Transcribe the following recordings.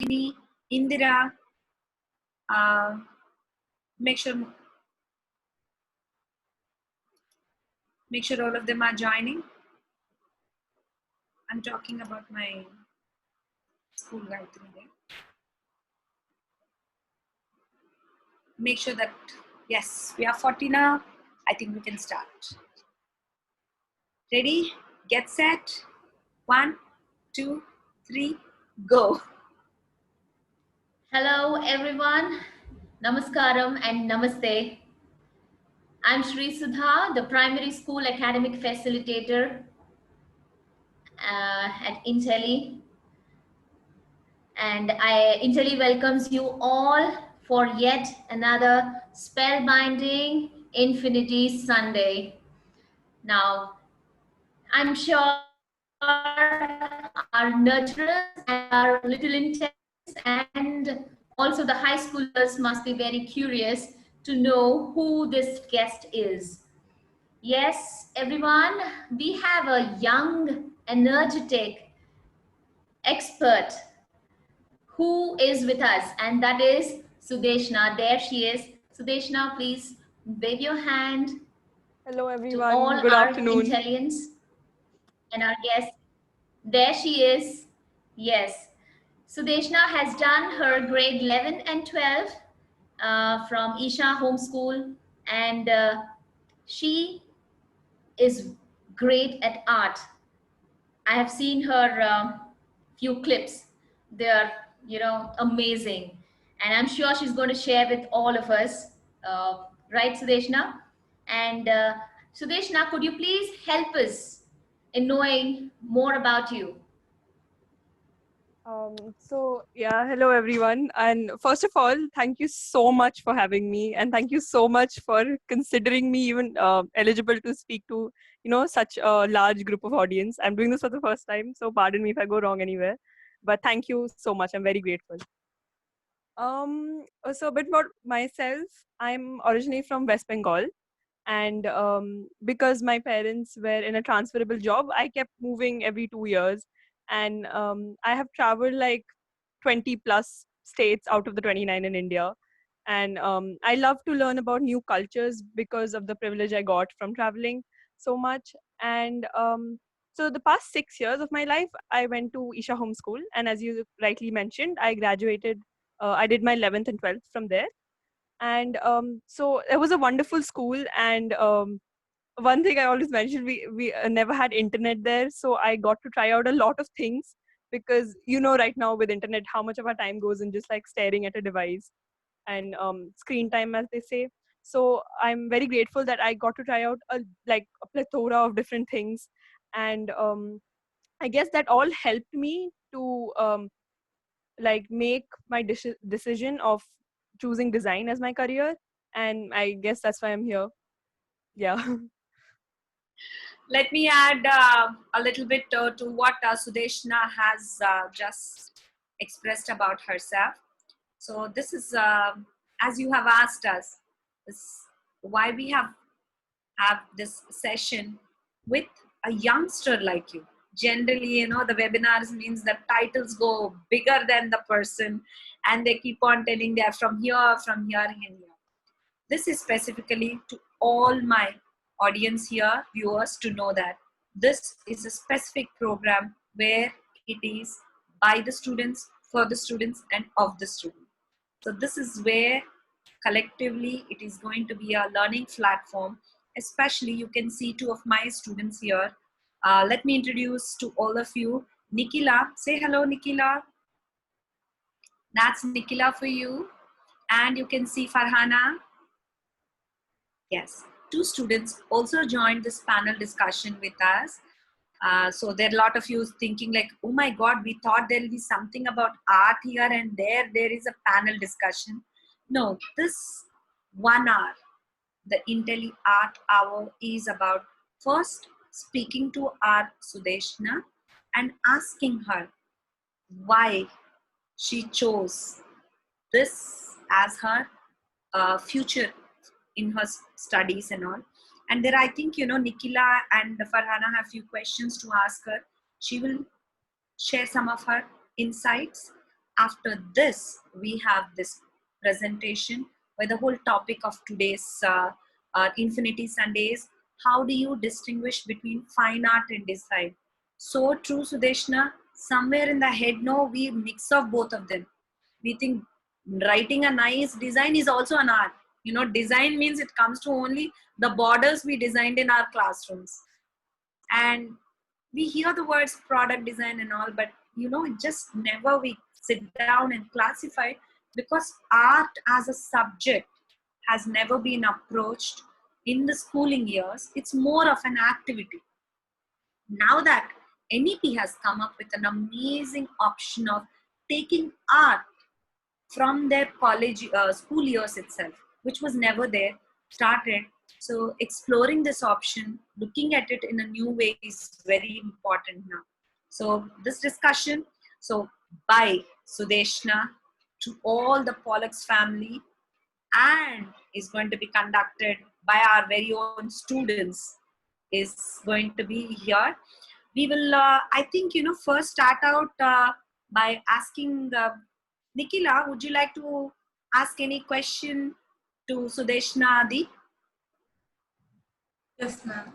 Indira, make sure all of them are joining. I'm talking about my school Gayatri there. Make sure that, yes, we are 40 now. I think we can start. Ready? Get set. 1, 2, 3, go. Hello everyone, Namaskaram and Namaste. I'm Shri Sudha, the primary school academic facilitator at Intelli. And Intelli welcomes you all for yet another spellbinding Infiniti Sunday. Now, I'm sure our nurturers and our little intense and also the high schoolers must be very curious to know who this guest is. Yes, everyone, we have a young, energetic expert who is with us, and that is Sudeshna. There she is. Sudeshna, please wave your hand Hello to all everyone, good our afternoon. intelligents and our guests. There she is. Yes. Sudeshna has done her grade 11 and 12 from Isha Homeschool, and she is great at art. I have seen her few clips. They are, amazing. And I'm sure she's going to share with all of us. Right, Sudeshna? And Sudeshna, could you please help us in knowing more about you? Hello everyone. And first of all, thank you so much for having me. And thank you so much for considering me even eligible to speak to, such a large group of audience. I'm doing this for the first time, so pardon me if I go wrong anywhere. But thank you so much. I'm very grateful. So a bit about myself. I'm originally from West Bengal. And because my parents were in a transferable job, I kept moving every 2 years. And I have traveled like 20 plus states out of the 29 in India. And I love to learn about new cultures because of the privilege I got from traveling so much. And so the past 6 years of my life, I went to Isha Homeschool. And as you rightly mentioned, I graduated, I did my 11th and 12th from there. And so it was a wonderful school. And one thing I always mention, we never had internet there, so I got to try out a lot of things, because right now with internet how much of our time goes in just like staring at a device and screen time, as they say. So I'm very grateful that I got to try out a plethora of different things. And I guess that all helped me to make my decision of choosing design as my career. And I guess that's why I'm here. Yeah. Let me add a little bit to what Sudeshna has just expressed about herself. So this is, as you have asked us, this, why we have this session with a youngster like you. Generally, the webinars means the titles go bigger than the person, and they keep on telling they're from here, and here. This is specifically to all my audience here, viewers, to know that this is a specific program where it is by the students, for the students, and of the students. So this is where collectively it is going to be a learning platform. Especially you can see two of my students here. Let me introduce to all of you Nikila. Say hello, Nikila. That's Nikila for you. And you can see Farhana. Yes, two students also joined this panel discussion with us. So there are a lot of you thinking like, oh my God, we thought there will be something about art here, and there is a panel discussion. No, this 1 hour, the Intelli Art Hour, is about first speaking to our Sudeshna and asking her why she chose this as her future in her studies and all. And there, I think, Nikila and Farhana have few questions to ask her. She will share some of her insights. after this, we have this presentation where the whole topic of today's Infinity Sundays, how do you distinguish between fine art and design? So true, Sudeshna. Somewhere in the head, no, we mix up both of them. We think writing a nice design is also an art. You know, design means it comes to only the borders we designed in our classrooms. And we hear the words product design and all, but you know, just never we sit down and classify, because art as a subject has never been approached in the schooling years. It's more of an activity. Now that NEP has come up with an amazing option of taking art from their college school years itself, which was never there, started. So exploring this option, looking at it in a new way is very important now. So this discussion, so by Sudeshna, to all the Pollux family, and is going to be conducted by our very own students, is going to be here. We will, I think, you know, first start out by asking Nikila, would you like to ask any question to Sudeshna Adi? Yes, ma'am.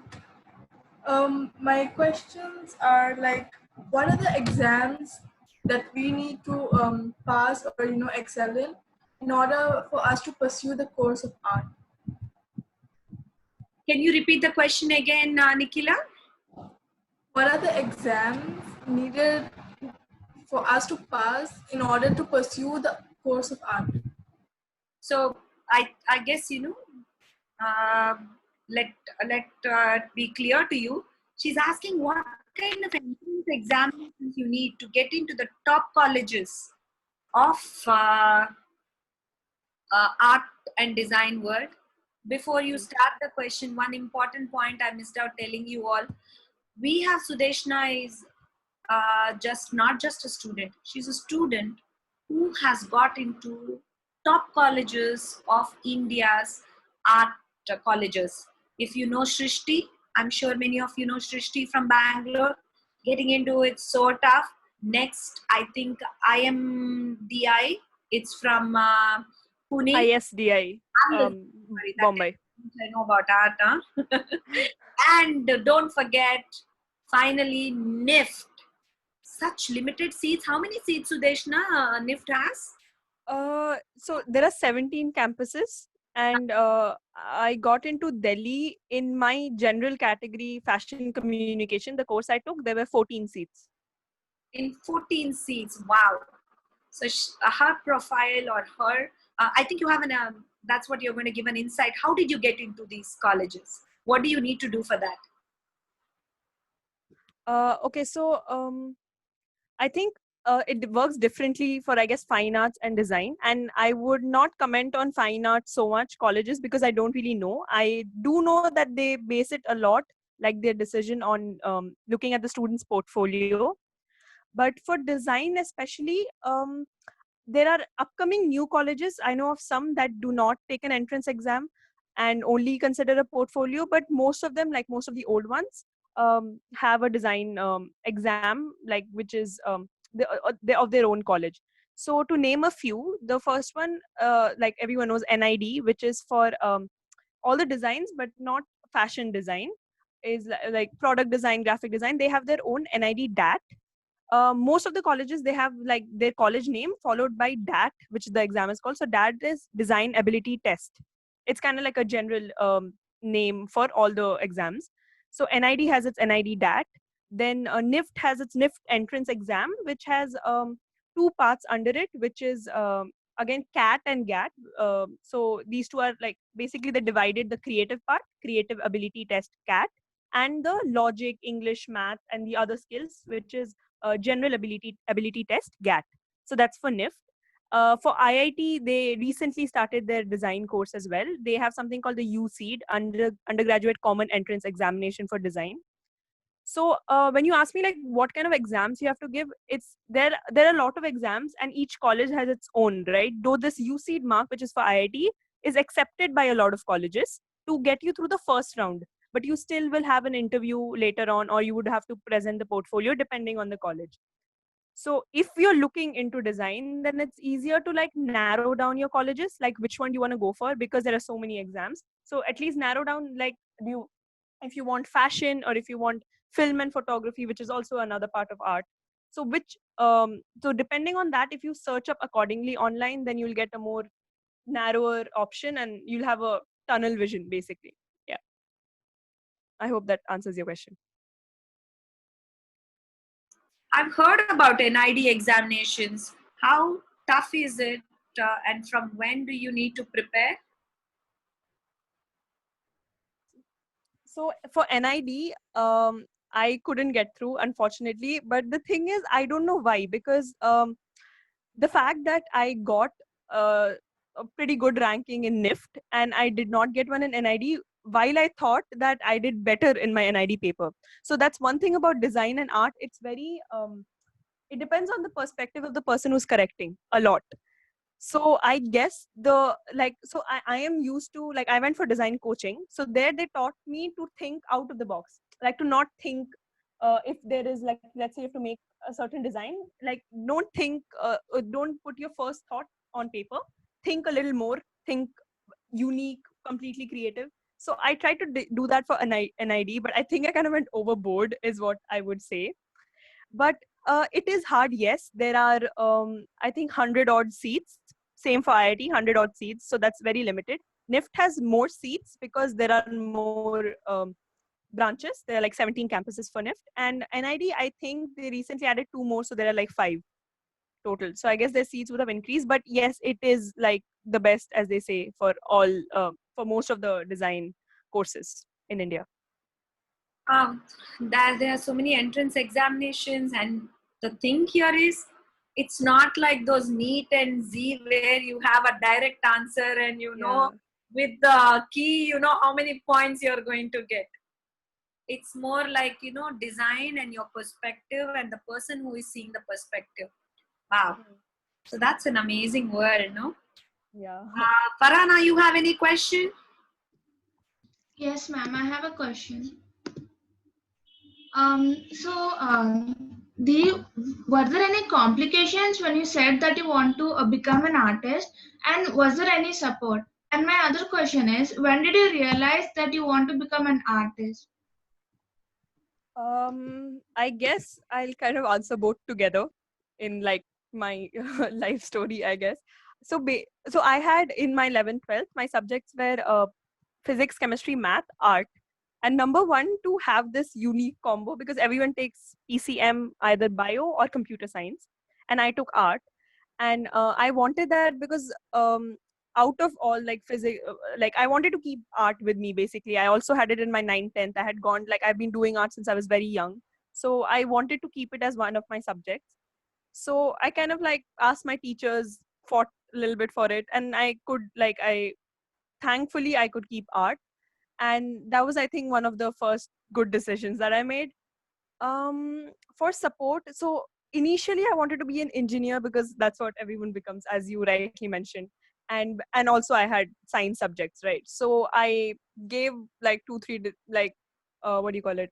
My questions are like, what are the exams that we need to pass or excel in order for us to pursue the course of art? Can you repeat the question again, Nikila? What are the exams needed for us to pass in order to pursue the course of art? So I guess, you know, uh, let be clear to you. She's asking what kind of entrance examinations you need to get into the top colleges of art and design world. Before you start the question, one important point I missed out telling you all. We have Sudeshna is just not just a student. She's a student who has got into top colleges of India's art colleges. If you know Shrishti, I'm sure many of you know Shrishti from Bangalore. Getting into it so tough. Next, I think IMDI. It's from Pune. ISDI, Sorry, that Bombay. I know about art. Huh? And don't forget, finally, NIFT. Such limited seats. How many seats, Sudeshna, NIFT has? So there are 17 campuses, and I got into Delhi in my general category, fashion communication. The course I took, there were 14 seats. In 14 seats. Wow. So her profile or her, I think you have that's what you're going to give an insight. How did you get into these colleges? What do you need to do for that? Okay, so I think it works differently for, I guess, fine arts and design. And I would not comment on fine arts so much colleges because I don't really know. I do know that they base it a lot, like their decision on looking at the student's portfolio. But for design, especially, there are upcoming new colleges. I know of some that do not take an entrance exam and only consider a portfolio, but most of them, like most of the old ones, have a design exam, like which is of their own college. So to name a few, the first one, like everyone knows, NID, which is for all the designs, but not fashion design, is like product design, graphic design. They have their own NID DAT. Most of the colleges, they have like their college name followed by DAT, which the exam is called. So DAT is design ability test. It's kind of like a general name for all the exams. So NID has its NID DAT. Then NIFT has its NIFT entrance exam, which has two parts under it, which is again CAT and GAT. So these two are like basically they divided the creative part, creative ability test CAT, and the logic, English, math, and the other skills, which is general ability test GAT. So that's for NIFT. For IIT, they recently started their design course as well. They have something called the UCED, undergraduate common entrance examination for design. So when you ask me like what kind of exams you have to give, it's there are a lot of exams and each college has its own, right? Though this UCED mark, which is for IIT, is accepted by a lot of colleges to get you through the first round, but you still will have an interview later on, or you would have to present the portfolio depending on the college. So if you're looking into design, then it's easier to like narrow down your colleges, like which one do you want to go for, because there are so many exams. So at least narrow down, like, do you, if you want fashion, or if you want film and photography, which is also another part of art. So which so depending on that, if you search up accordingly online, then you'll get a more narrower option and you'll have a tunnel vision basically. Yeah, I hope that answers your question. I've heard about NID examinations. How tough is it, and from when do you need to prepare? So for NID, I couldn't get through, unfortunately. But the thing is, I don't know why, because the fact that I got a pretty good ranking in NIFT and I did not get one in NID, while I thought that I did better in my NID paper. So that's one thing about design and art. It's very it depends on the perspective of the person who's correcting a lot. So I guess the like, so I am used to, like, I went for design coaching, so there they taught me to think out of the box, like to not think if there is, like, let's say you have to make a certain design, like don't think don't put your first thought on paper, think a little more, think unique, completely creative. So I tried to do that for NID, but I think I kind of went overboard is what I would say. But it is hard, yes. There are I think 100 odd seats, same for IIT, 100 odd seats, so that's very limited. NIFT has more seats because there are more branches. There are like 17 campuses for NIFT, and NID, I think they recently added 2 more, so there are like 5 total. So I guess their seats would have increased, but yes, it is like the best, as they say, for all for most of the design courses in India. That there are so many entrance examinations, and the thing here is, it's not like those NEET and Z where you have a direct answer and you Yeah. know with the key you know how many points you're going to get. It's more like, you know, design and your perspective and the person who is seeing the perspective. Wow. So that's an amazing world, no? Yeah. Farhana, you have any question? Yes, ma'am, I have a question. Were there any complications when you said that you want to become an artist, and was there any support? And my other question is, when did you realize that you want to become an artist? I guess I'll kind of answer both together in like my life story, I guess. So, so I had in my 11th, 12th, my subjects were physics, chemistry, math, art. And number one, to have this unique combo, because everyone takes ECM, either bio or computer science, and I took art. And I wanted that because out of all like physics, like I wanted to keep art with me basically. I also had it in my 9th, 10th. I had gone, like, I've been doing art since I was very young, so I wanted to keep it as one of my subjects. So I kind of like asked my teachers, fought a little bit for it, and I could, like, I thankfully I could keep art. And that was, I think, one of the first good decisions that I made. For support, so initially I wanted to be an engineer because that's what everyone becomes, as you rightly mentioned. And also I had science subjects, right? So I gave like 2 3 like what do you call it,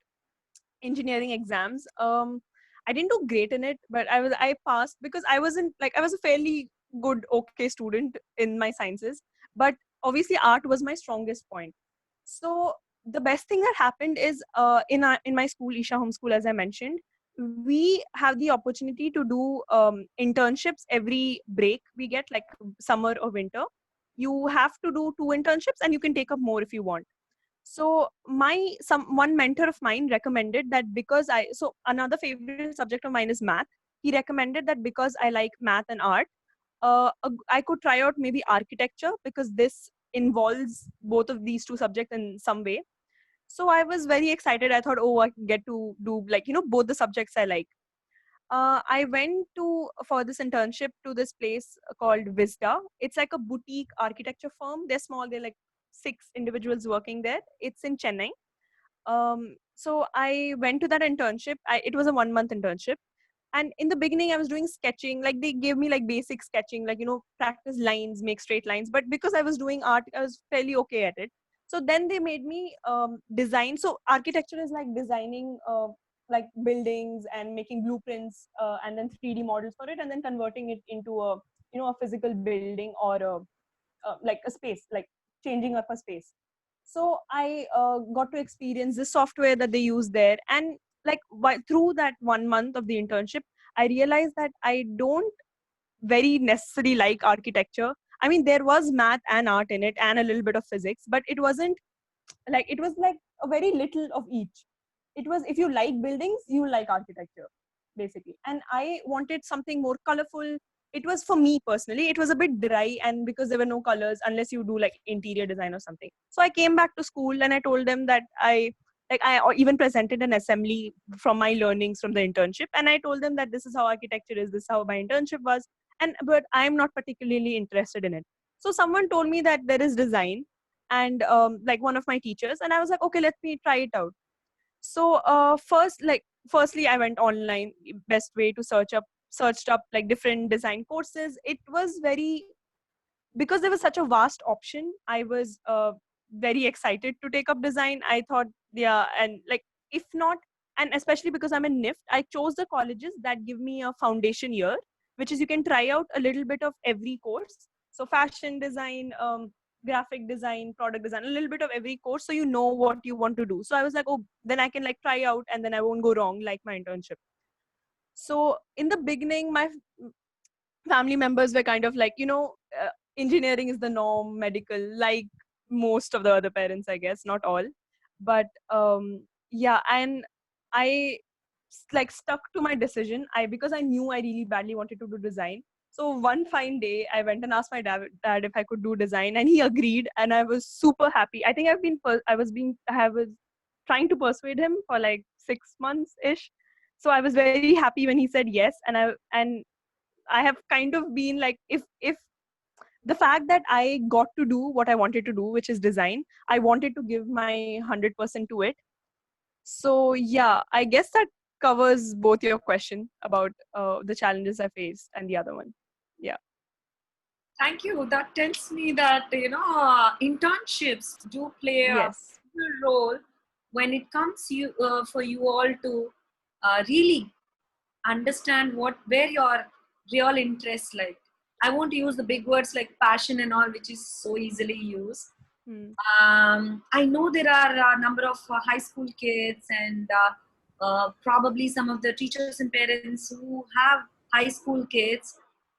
engineering exams. I didn't do great in it, but I passed because I wasn't like, I was a fairly good, okay student in my sciences. But obviously art was my strongest point. So the best thing that happened is in my school, Isha Homeschool, as I mentioned, we have the opportunity to do internships every break we get, like summer or winter. You have to do 2 internships and you can take up more if you want. So one mentor of mine recommended that, because so another favorite subject of mine is math. He recommended that because I like math and art, I could try out maybe architecture, because this involves both of these two subjects in some way. So I was very excited. I thought, oh, I can get to do, like, both the subjects I like. I went to for this internship to this place called Vista. It's like a boutique architecture firm. They're small. They're like 6 individuals working there. It's in Chennai. So I went to that internship. It was a 1 month internship. And in the beginning, I was doing sketching. Like, they gave me like basic sketching, like, practice lines, make straight lines. But because I was doing art, I was fairly okay at it. So then they made me design. So architecture is like designing like buildings and making blueprints and then 3D models for it, and then converting it into a a physical building or like a space, like changing up a space. So I got to experience the software that they use there, and like through that 1 month of the internship, I realized that I don't very necessarily like architecture. I mean, there was math and art in it and a little bit of physics, but it wasn't like, it was like a very little of each. It was, if you like buildings, you like architecture, basically. And I wanted something more colorful. It was, for me personally, it was a bit dry, and because there were no colors unless you do like interior design or something. So I came back to school and I told them that I even presented an assembly from my learnings from the internship, and I told them that this is how architecture is, this is how my internship was, and but I'm not particularly interested in it. So someone told me that there is design, and like one of my teachers, and I was like, okay, let me try it out. So firstly I went online, best way to searched up like different design courses. It was very, because there was such a vast option, I was very excited to take up design. I thought, yeah, and like, if not, and especially because I'm in NIFT, I chose the colleges that give me a foundation year, which is you can try out a little bit of every course. So fashion design, graphic design, product design, a little bit of every course, so you know what you want to do. So I was like, oh, then I can like try out and then I won't go wrong like my internship. So in the beginning, my family members were kind of like, engineering is the norm, medical, like most of the other parents, I guess, not all. But yeah, and I like stuck to my decision. Because I knew I really badly wanted to do design. So one fine day, I went and asked my dad if I could do design, and he agreed, and I was super happy. I think I was trying to persuade him for like 6 months ish. So I was very happy when he said yes, and I have kind of been like, if the fact that I got to do what I wanted to do, which is design, I wanted to give my 100% to it. So yeah, I guess that covers both your question about the challenges I faced and the other one. Yeah. Thank you. That tells me that internships do play a Yes. pivotal role when it comes for you all to really understand where your real interests like. I won't use the big words like passion and all, which is so easily used. Hmm. I know there are a number of high school kids and probably some of the teachers and parents who have high school kids.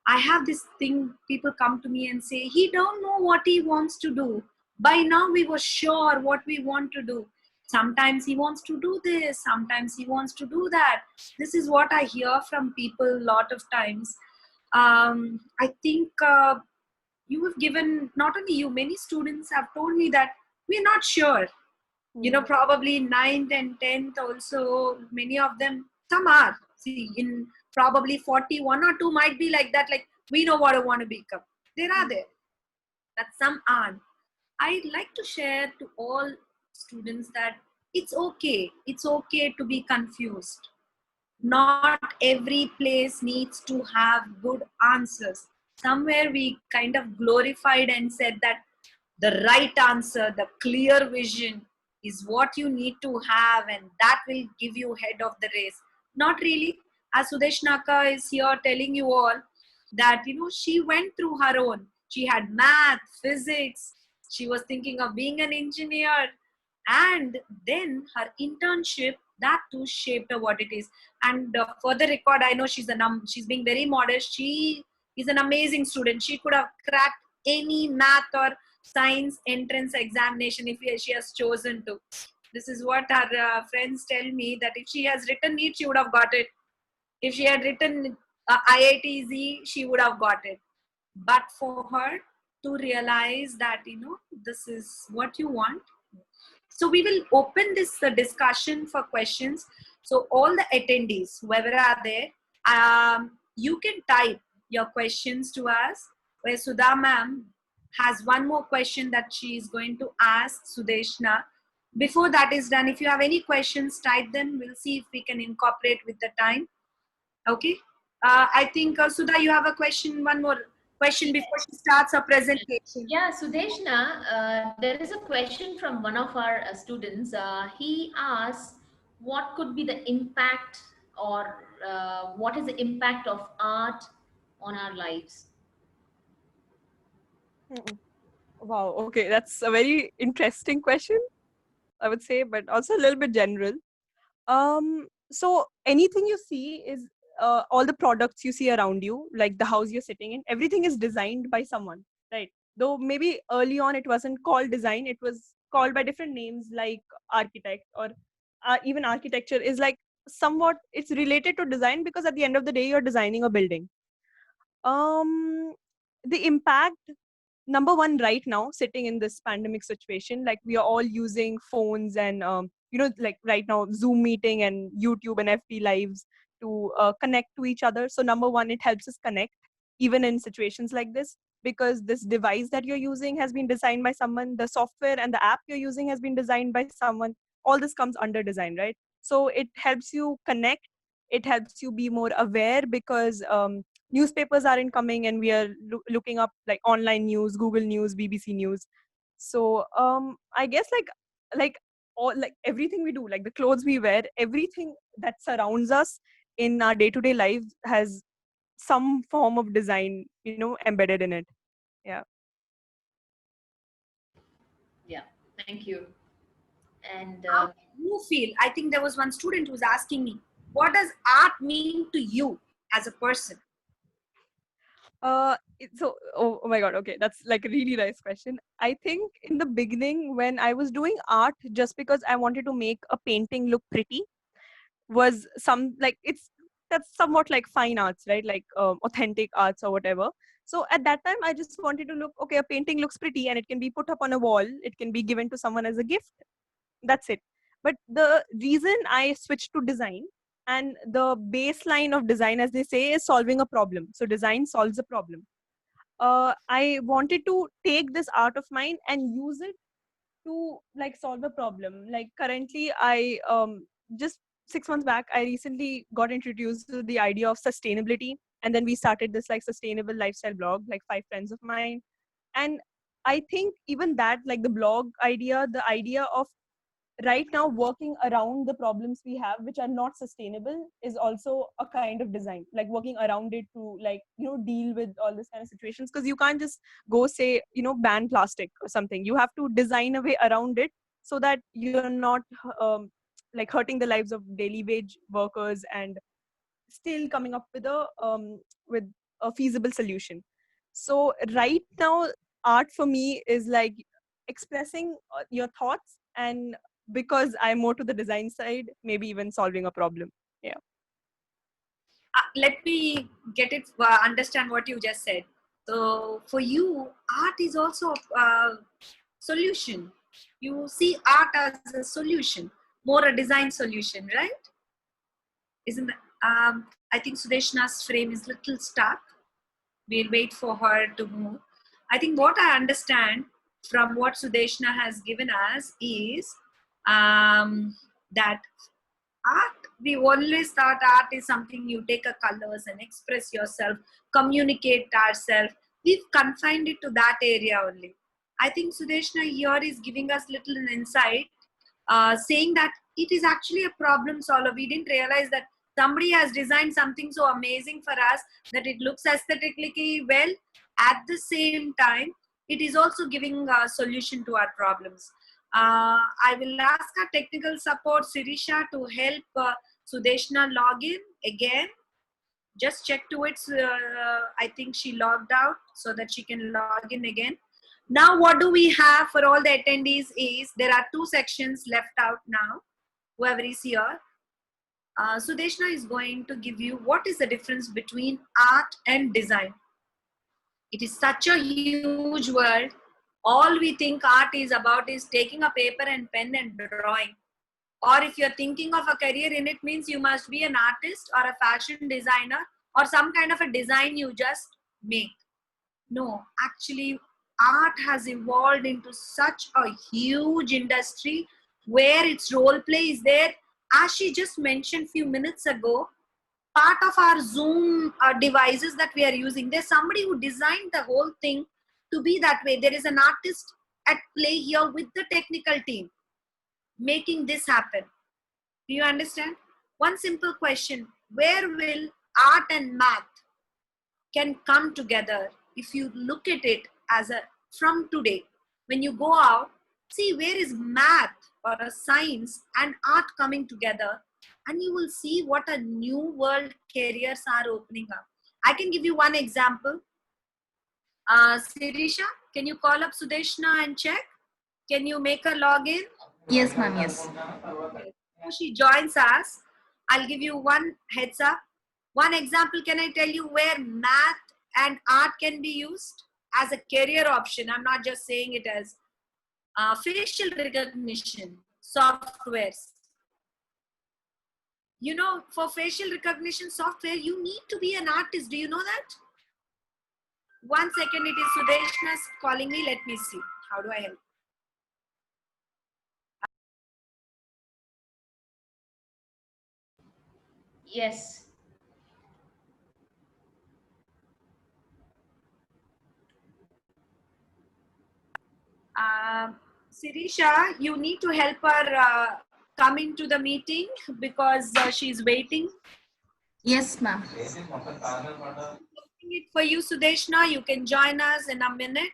I have this thing, people come to me and say, he don't know what he wants to do. By now we were sure what we want to do. Sometimes he wants to do this, sometimes he wants to do that. This is what I hear from people a lot of times. I think you have given, not only you, many students have told me that we're not sure. Hmm. Probably ninth and 10th also, many of them, some are. See, in probably 41 or 2 might be like that, like, we know what I want to become. There are there, that some aren't. I'd like to share to all students that it's okay to be confused. Not every place needs to have good answers. Somewhere we kind of glorified and said that the right answer, the clear vision is what you need to have, and that will give you head of the race. Not really. As Sudeshnaka is here telling you all that, she went through her own. She had math, physics, she was thinking of being an engineer, and then her internship, that too shaped her what it is. And for the record, I know she's being very modest. She is an amazing student. She could have cracked any math or science entrance examination if she has chosen to. This is what her friends tell me, that if she has written NEET, she would have got it. If she had written IITZ, she would have got it. But for her to realize that, this is what you want. So we will open this discussion for questions. So all the attendees, whoever are there, you can type your questions to us. Where Sudha ma'am has one more question that she is going to ask Sudeshna. Before that is done, if you have any questions, type them. We'll see if we can incorporate with the time. Okay. I think Sudha, you have a question. One more question before she starts her presentation. Yeah, Sudeshna, there is a question from one of our students. He asks, what could be the impact, or what is the impact of art on our lives? Mm-mm. Wow. Okay, that's a very interesting question, I would say, but also a little bit general. So anything you see is all the products you see around you, like the house you're sitting in, everything is designed by someone, right? Though maybe early on it wasn't called design, it was called by different names like architect, or even architecture is like somewhat it's related to design, because at the end of the day you're designing a building. um the impact, number one, right now sitting in this pandemic situation, like we are all using phones and like right now Zoom meeting and YouTube and FB lives to connect to each other. So number one, it helps us connect even in situations like this, because this device that you're using has been designed by someone, the software and the app you're using has been designed by someone. All this comes under design, right? So it helps you connect, it helps you be more aware, because newspapers aren't coming and we are looking up like online news, Google News, BBC News. So I guess like all, like everything we do, like the clothes we wear, everything that surrounds us in our day-to-day life has some form of design, embedded in it. Yeah. Yeah, thank you. And How do you feel? I think there was one student who was asking me, what does art mean to you as a person? Oh my god, okay, that's like a really nice question. I think in the beginning when I was doing art just because I wanted to make a painting look pretty, was some like it's that's somewhat like fine arts, right? Like authentic arts or whatever. So at that time I just wanted to look, okay, a painting looks pretty and it can be put up on a wall, it can be given to someone as a gift. That's it. But the reason I switched to design, and the baseline of design, as they say, is solving a problem. So design solves a problem. I wanted to take this art of mine and use it to like solve a problem. Like currently, I just 6 months back, I recently got introduced to the idea of sustainability, and then we started this like sustainable lifestyle blog, like 5 friends of mine. And I think even that, like the blog idea, the idea of right now working around the problems we have which are not sustainable is also a kind of design, like working around it to like deal with all this kind of situations, because you can't just go say ban plastic or something. You have to design a way around it so that you're not like hurting the lives of daily wage workers, and still coming up with a feasible solution. So right now art for me is like expressing your thoughts, and because I'm more to the design side, maybe even solving a problem. Yeah. Let me get it, understand what you just said. So for you, art is also a solution. You see art as a solution, more a design solution, right? Isn't that, I think Sudeshna's frame is little stuck. We'll wait for her to move. I think what I understand from what Sudeshna has given us is that art, we always thought art is something you take a colors and express yourself, communicate ourselves. We've confined it to that area only. I think Sudeshna here is giving us little an insight, saying that it is actually a problem solver. We didn't realize that somebody has designed something so amazing for us that it looks aesthetically well. At the same time, it is also giving a solution to our problems. I will ask our technical support, Sirisha, to help Sudeshna log in again. Just check to it. I think she logged out so that she can log in again. Now, what do we have for all the attendees is there are two sections left out now. Whoever is here, Sudeshna is going to give you what is the difference between art and design. It is such a huge world. All we think art is about is taking a paper and pen and drawing. Or if you're thinking of a career in it, means you must be an artist or a fashion designer or some kind of a design you just make. No, actually, art has evolved into such a huge industry where its role play is there. As she just mentioned few minutes ago, part of our Zoom devices that we are using, there's somebody who designed the whole thing to be that way. There is an artist at play here with the technical team making this happen. Do you understand? One simple question: where will art and math can come together if you look at it as a from today? When you go out, see where is math or a science and art coming together, and you will see what a new world careers are opening up. I can give you one example. Sirisha, can you call up Sudeshna and check? Can you make her log in? Yes, ma'am. Yes. Okay. So she joins us. I'll give you one heads up. One example, can I tell you where math and art can be used as a career option? I'm not just saying it as facial recognition softwares. You know, for facial recognition software, you need to be an artist. Do you know that? 1 second, it is Sudeshna calling me. Let me see. How do I help? Yes. Sirisha, you need to help her come into the meeting because she's waiting. Yes, ma'am. It for you, Sudeshna. You can join us in a minute.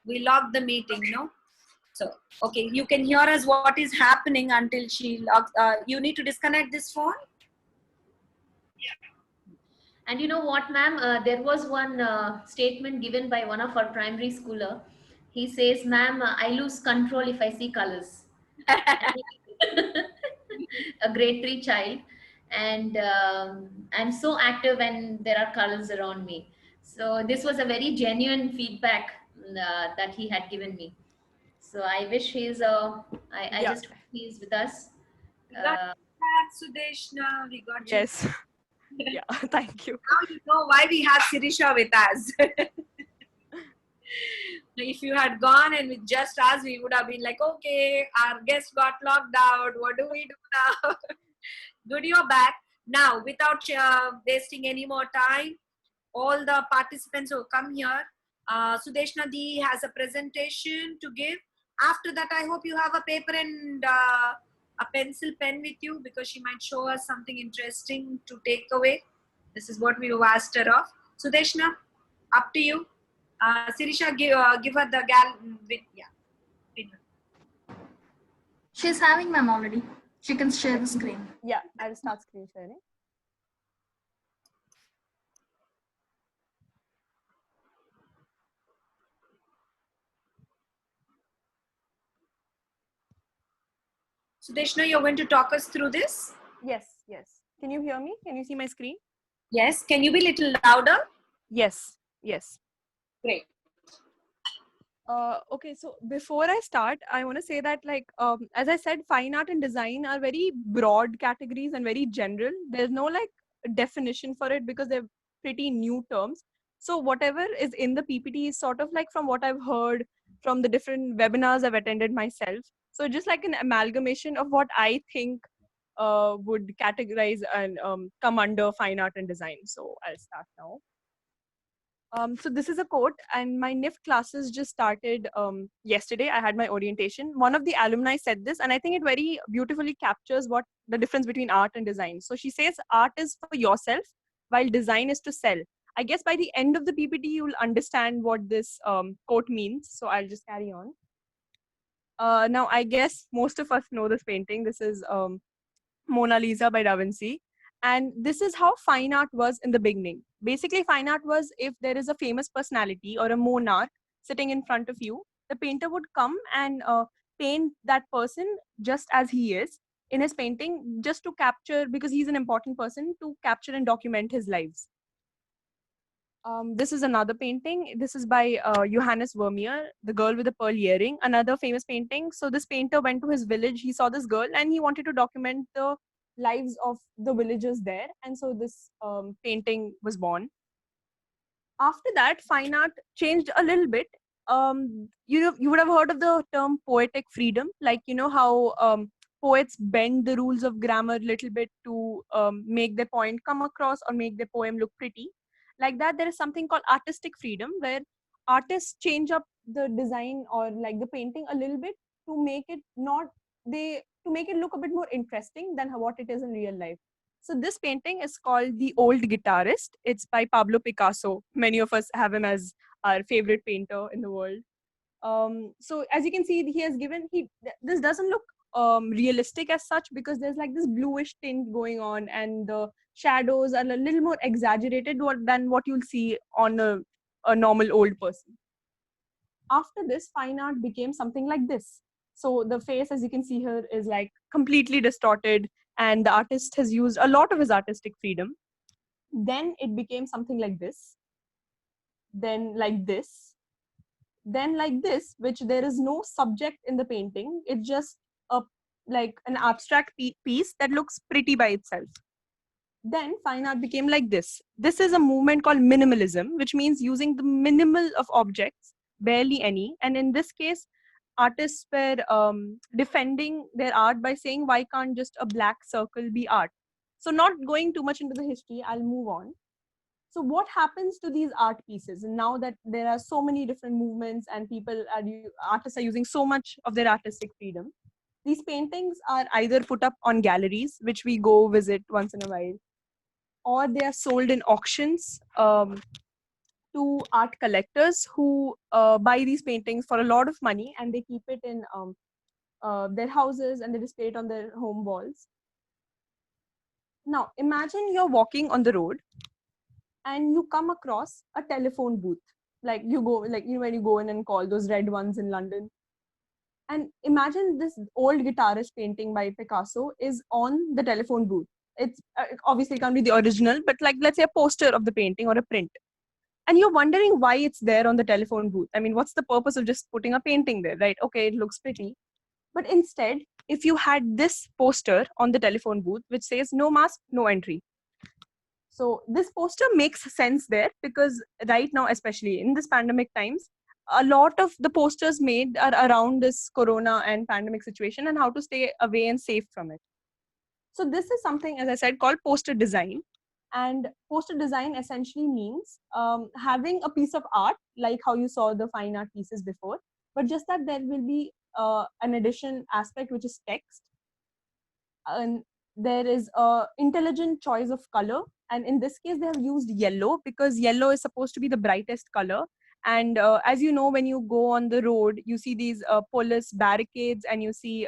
We lock the meeting, no? So, okay, you can hear us what is happening until she locks. You need to disconnect this phone. And you know what, ma'am? There was one statement given by one of our primary schooler. He says, "Ma'am, I lose control if I see colors." A grade three child, and I'm so active when there are colors around me. So this was a very genuine feedback that he had given me. So I wish I Yeah. just hope he's with us. We got Uh, that, Sudeshna. We got you. Yes. Yeah. Thank you. Now you know why we have Sirisha with us. If you had gone and with just us, we would have been like, okay, our guest got locked out. What do we do now? Good, you're back. Now, without wasting any more time, all the participants who come here, Sudeshna Di has a presentation to give. After that, I hope you have a paper and a pencil pen with you because she might show us something interesting to take away. This is what we asked her of. Sudeshna, up to you. Sirisha, give her the gal. Yeah. She's having, ma'am, already. She can share the screen. Yeah, I'll start screen sharing. Sudeshna, you're going to talk us through this? Yes, yes. Can you hear me? Can you see my screen? Yes. Can you be a little louder? Yes, yes. Great. Okay, so before I start, I want to say that, like, as I said, fine art and design are very broad categories and very general. There's no like definition for it because they're pretty new terms. So whatever is in the PPT is sort of like from what I've heard from the different webinars I've attended myself. So just like an amalgamation of what I think would categorize and come under fine art and design. So I'll start now. So this is a quote, and my NIF classes just started yesterday. I had my orientation. One of the alumni said this, and I think it very beautifully captures what the difference between art and design. So she says, art is for yourself, while design is to sell. I guess by the end of the PPT, you'll understand what this quote means. So I'll just carry on. Now, I guess most of us know this painting. This is Mona Lisa by Da Vinci. And this is how fine art was in the beginning. Basically, fine art was if there is a famous personality or a monarch sitting in front of you, the painter would come and paint that person just as he is in his painting, just to capture, because he's an important person, to capture and document his lives. This is another painting. This is by Johannes Vermeer, The Girl with the Pearl Earring, another famous painting. So this painter went to his village. He saw this girl and he wanted to document the lives of the villagers there. And so this painting was born. After that, fine art changed a little bit. You would have heard of the term poetic freedom, like how poets bend the rules of grammar a little bit to make their point come across or make their poem look pretty. Like that, there is something called artistic freedom, where artists change up the design or like the painting a little bit to make it not they to make it look a bit more interesting than what it is in real life. So this painting is called The Old Guitarist. It's by Pablo Picasso. Many of us have him as our favorite painter in the world. So as you can see, he has given this doesn't look realistic as such, because there's like this bluish tint going on, and the shadows are a little more exaggerated than what you'll see on a normal old person. After this, fine art became something like this. So the face, as you can see here, is like completely distorted, and the artist has used a lot of his artistic freedom. Then it became something like this, then like this, then like this, which there is no subject in the painting. It's just a like an abstract piece that looks pretty by itself. Then fine art became like this. This is a movement called minimalism, which means using the minimal of objects, barely any. And in this case, artists were defending their art by saying, why can't just a black circle be art? So, not going too much into the history, I'll move on. So, what happens to these art pieces? And now that there are so many different movements and artists are using so much of their artistic freedom, these paintings are either put up on galleries, which we go visit once in a while, or they are sold in auctions to art collectors who buy these paintings for a lot of money, and they keep it in their houses and they display it on their home walls. Now, imagine you're walking on the road and you come across a telephone booth. Like you go, like when you go in and call those red ones in London. And imagine this old guitarist painting by Picasso is on the telephone booth. It's obviously can't be the original, but like let's say a poster of the painting or a print. And you're wondering why it's there on the telephone booth. I mean, what's the purpose of just putting a painting there, right? Okay, it looks pretty. But instead, if you had this poster on the telephone booth, which says no mask, no entry. So this poster makes sense there because right now, especially in this pandemic times, a lot of the posters made are around this corona and pandemic situation and how to stay away and safe from it. So this is something, as I said, called poster design. And poster design essentially means having a piece of art, like how you saw the fine art pieces before, but just that there will be an addition aspect, which is text. And there is a intelligent choice of color. And in this case, they have used yellow because yellow is supposed to be the brightest color. And as you know, when you go on the road, you see these police barricades and you see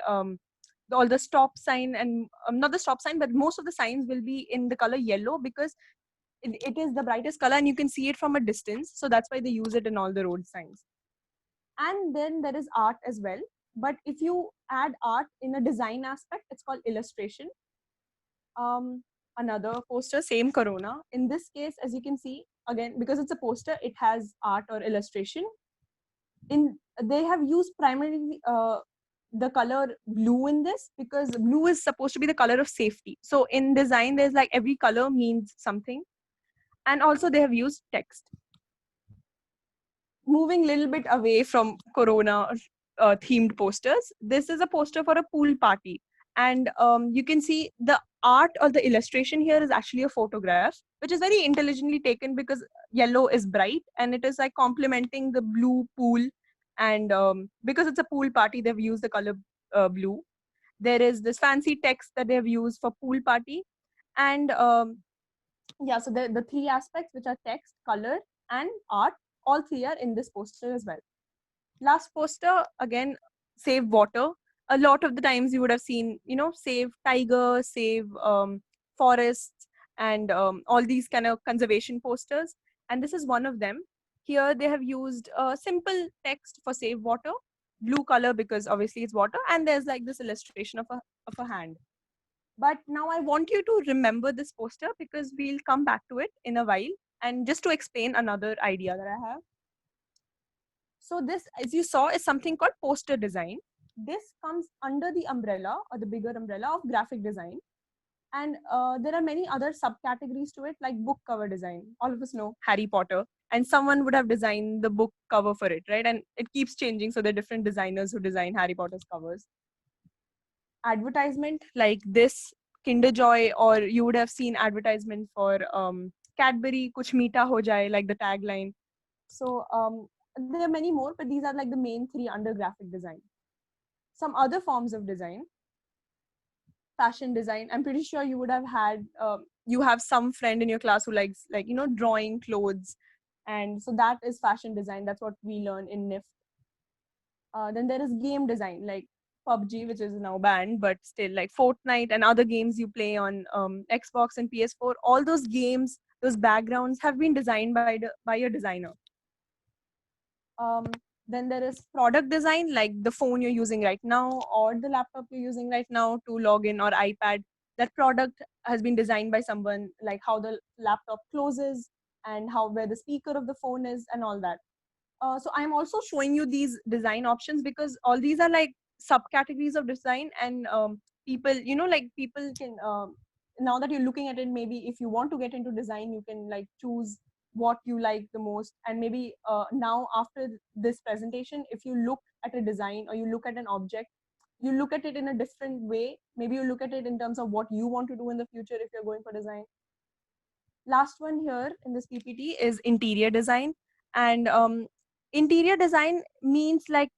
all the stop sign and not the stop sign, but most of the signs will be in the color yellow because it is the brightest color and you can see it from a distance. So that's why they use it in all the road signs. And then there is art as well. But if you add art in a design aspect, it's called illustration. Another poster, same corona. In this case, as you can see, again, because it's a poster, it has art or illustration. They have used primarily the color blue in this because blue is supposed to be the color of safety. So in design, there's like every color means something. And also they have used text. Moving a little bit away from corona themed posters, this is a poster for a pool party. And you can see the art or the illustration here is actually a photograph, which is very intelligently taken because yellow is bright and it is like complementing the blue pool. And because it's a pool party, they've used the color blue. There is this fancy text that they have used for pool party. And yeah, so the three aspects, which are text, color, and art, all three are in this poster as well. Last poster, again, save water. A lot of the times you would have seen, save tigers, save forests, and all these kind of conservation posters. And this is one of them. Here they have used simple text for save water, blue color because obviously it's water, and there's like this illustration of a hand. But now I want you to remember this poster because we'll come back to it in a while. And just to explain another idea that I have. So this, as you saw, is something called poster design. This comes under the umbrella or the bigger umbrella of graphic design. And there are many other subcategories to it, like book cover design. All of us know Harry Potter, and someone would have designed the book cover for it, right? And it keeps changing. So there are different designers who design Harry Potter's covers. Advertisement like this, Kinder Joy, or you would have seen advertisement for Cadbury, Kuch Meeta Ho Jaye, like the tagline. So there are many more, but these are like the main three under graphic design. Some other forms of design, fashion design. I'm pretty sure you would have had, you have some friend in your class who likes, like, drawing clothes. And so that is fashion design. That's what we learn in NIF. Then there is game design, like PUBG, which is now banned, but still, like Fortnite and other games you play on Xbox and PS4. All those games, those backgrounds have been designed by a designer. Um, then there is product design, like the phone you're using right now or the laptop you're using right now to log in, or iPad. That product has been designed by someone, like how the laptop closes and how where the speaker of the phone is and all that. So I'm also showing you these design options because all these are like subcategories of design, and people, like people can, now that you're looking at it, maybe if you want to get into design, you can like choose what you like the most. And maybe now after this presentation, if you look at a design or you look at an object, you look at it in a different way. Maybe you look at it in terms of what you want to do in the future if you're going for design. Last one here in this PPT is interior design. And interior design means like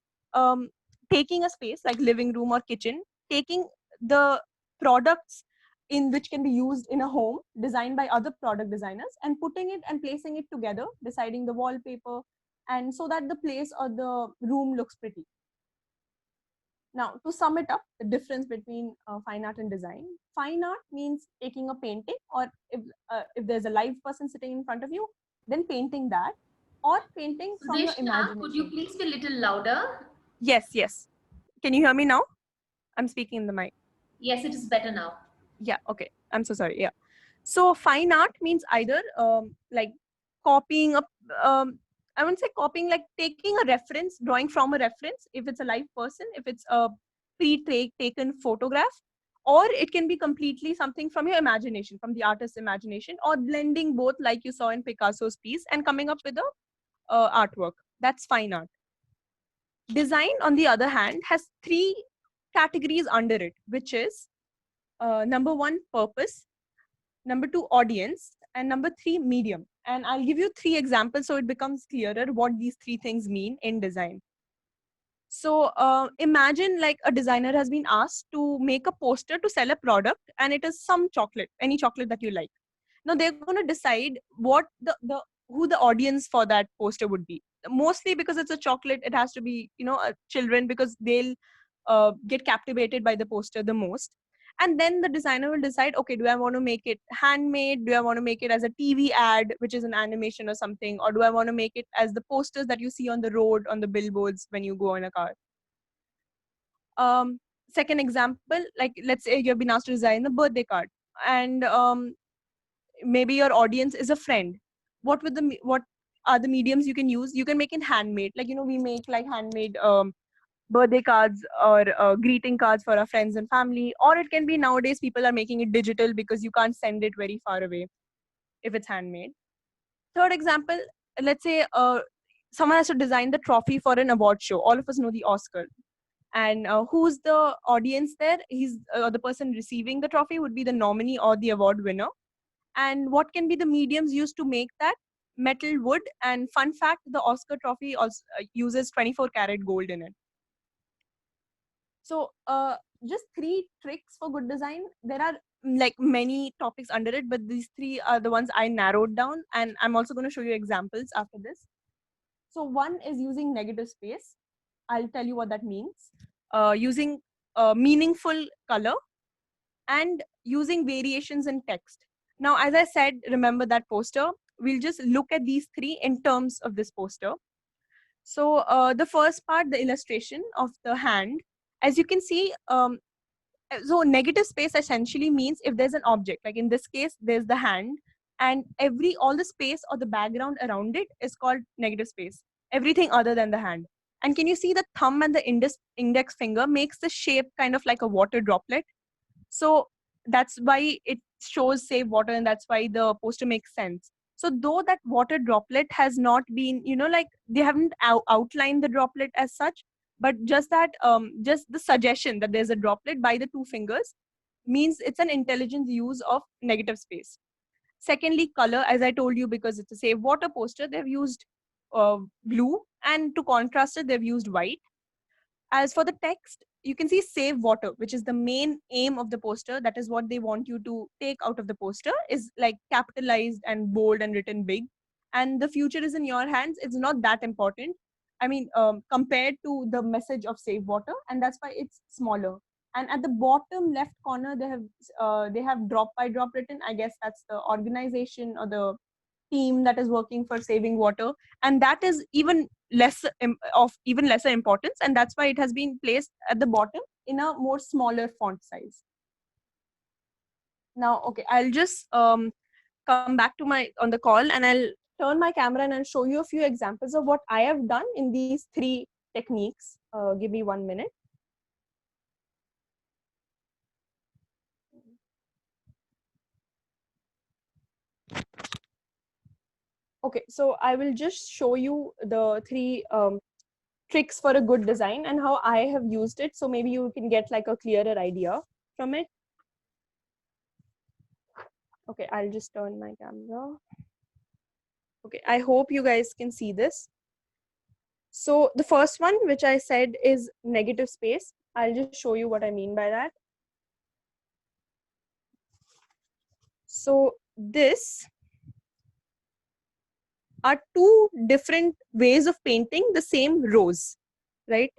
taking a space like living room or kitchen, taking the products in which can be used in a home designed by other product designers, and putting it and placing it together, deciding the wallpaper, and so that the place or the room looks pretty. Now, to sum it up, the difference between fine art and design. Fine art means taking a painting, or if there's a live person sitting in front of you, then painting that, or painting from your Sudeshna, could you imagination. please be a little louder? Yes, yes. Can you hear me now? I'm speaking in the mic. Yes, it is better now. Yeah, okay. I'm so sorry. Yeah. So fine art means either like copying a, I wouldn't say copying, like taking a reference, drawing from a reference, if it's a live person, if it's a taken photograph, or it can be completely something from your imagination, from the artist's imagination, or blending both, like you saw in Picasso's piece, and coming up with a artwork. That's fine art. Design, on the other hand, has three categories under it, which is number one, purpose, number two, audience, and number three, medium. And I'll give you three examples so it becomes clearer what these three things mean in design. So imagine like a designer has been asked to make a poster to sell a product, and it is some chocolate, any chocolate that you like. Now they're going to decide what the who the audience for that poster would be. Mostly because it's a chocolate, it has to be, children, because they'll get captivated by the poster the most. And then the designer will decide, okay, do I want to make it handmade, do I want to make it as a TV ad, which is an animation or something, or do I want to make it as the posters that you see on the road, on the billboards when you go in a car. Second example, like let's say you've been asked to design a birthday card, and maybe your audience is a friend. What are the mediums you can use? You can make it handmade, like we make like handmade birthday cards or greeting cards for our friends and family, or it can be nowadays people are making it digital because you can't send it very far away if it's handmade. Third example, let's say someone has to design the trophy for an award show. All of us know the Oscar, and who's the audience there? He's the person receiving the trophy would be the nominee or the award winner. And what can be the mediums used to make that? Metal, wood, and fun fact, the Oscar trophy also uses 24 karat gold in it. So just three tricks for good design. There are like many topics under it, but these three are the ones I narrowed down, and I'm also going to show you examples after this. So one is using negative space. I'll tell you what that means. Using meaningful color, and using variations in text. Now, as I said, remember that poster. We'll just look at these three in terms of this poster. So the first part, the illustration of the hand, as you can see, so negative space essentially means if there's an object, like in this case, there's the hand, and all the space or the background around it is called negative space. Everything other than the hand. And can you see the thumb and the index finger makes the shape kind of like a water droplet? So that's why it shows save water, and that's why the poster makes sense. So though that water droplet has not been, like they haven't outlined the droplet as such, but just that, just the suggestion that there's a droplet by the two fingers means it's an intelligent use of negative space. Secondly, color, as I told you, because it's a save water poster, they've used blue, and to contrast it, they've used white. As for the text, you can see save water, which is the main aim of the poster. That is what they want you to take out of the poster, is like capitalized and bold and written big. And the future is in your hands. It's not that important. I mean, compared to the message of save water, and that's why it's smaller. And at the bottom left corner, they have drop by drop written. I guess that's the organization or the team that is working for saving water, and that is even less of even lesser importance, and that's why it has been placed at the bottom in a more smaller font size. Now, okay, I'll just come back to my on the call, and I'll turn my camera and I'll show you a few examples of what I have done in these three techniques. Give me 1 minute. Okay, so I will just show you the three tricks for a good design and how I have used it. So maybe you can get like a clearer idea from it. Okay, I'll just turn my camera. Okay, I hope you guys can see this. So the first one, which I said is negative space. I'll just show you what I mean by that. So this are two different ways of painting the same rose, right?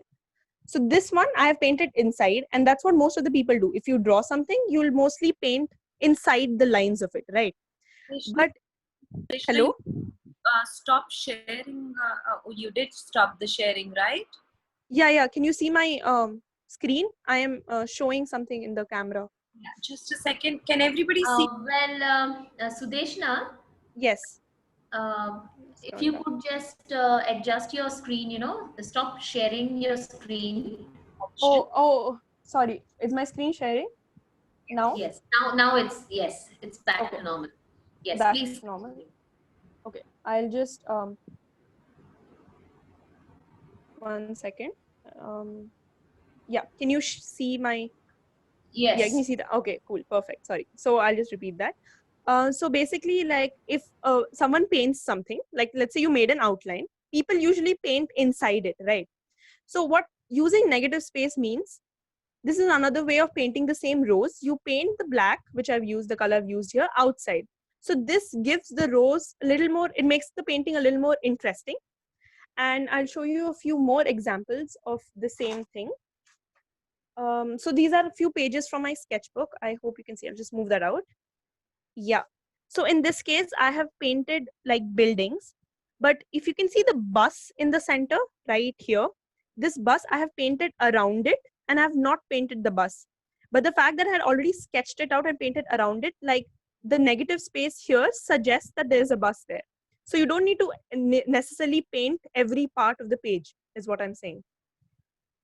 So this one I have painted inside, and that's what most of the people do. If you draw something, you'll mostly paint inside the lines of it, right? But hello? Stop sharing. You did stop the sharing, right? Yeah. Can you see my screen? I am showing something in the camera. Yeah, just a second. Can everybody see? Sudeshna, Yes. if you could just adjust your screen, stop sharing your screen. Oh, sorry. Is my screen sharing now? Yes. Now it's back Okay. to normal. Yes, Back please. to normal. Okay. I'll just 1 second. Yeah. Can you see my? Yes. Yeah. Can you see that? Okay. Cool. Perfect. Sorry. So I'll just repeat that. So basically, like if someone paints something, like let's say you made an outline, people usually paint inside it, right? So what using negative space means, this is another way of painting the same rose. You paint the black, which I've used, the color I've used here, outside. So this gives the rose a little more, it makes the painting a little more interesting. And I'll show you a few more examples of the same thing. So these are a few pages from my sketchbook. I hope you can see. I'll just move that out. Yeah. So in this case, I have painted like buildings. But if you can see the bus in the center right here, this bus I have painted around it, and I have not painted the bus. But the fact that I had already sketched it out and painted around it, like the negative space here suggests that there is a bus there. So you don't need to necessarily paint every part of the page, is what I'm saying.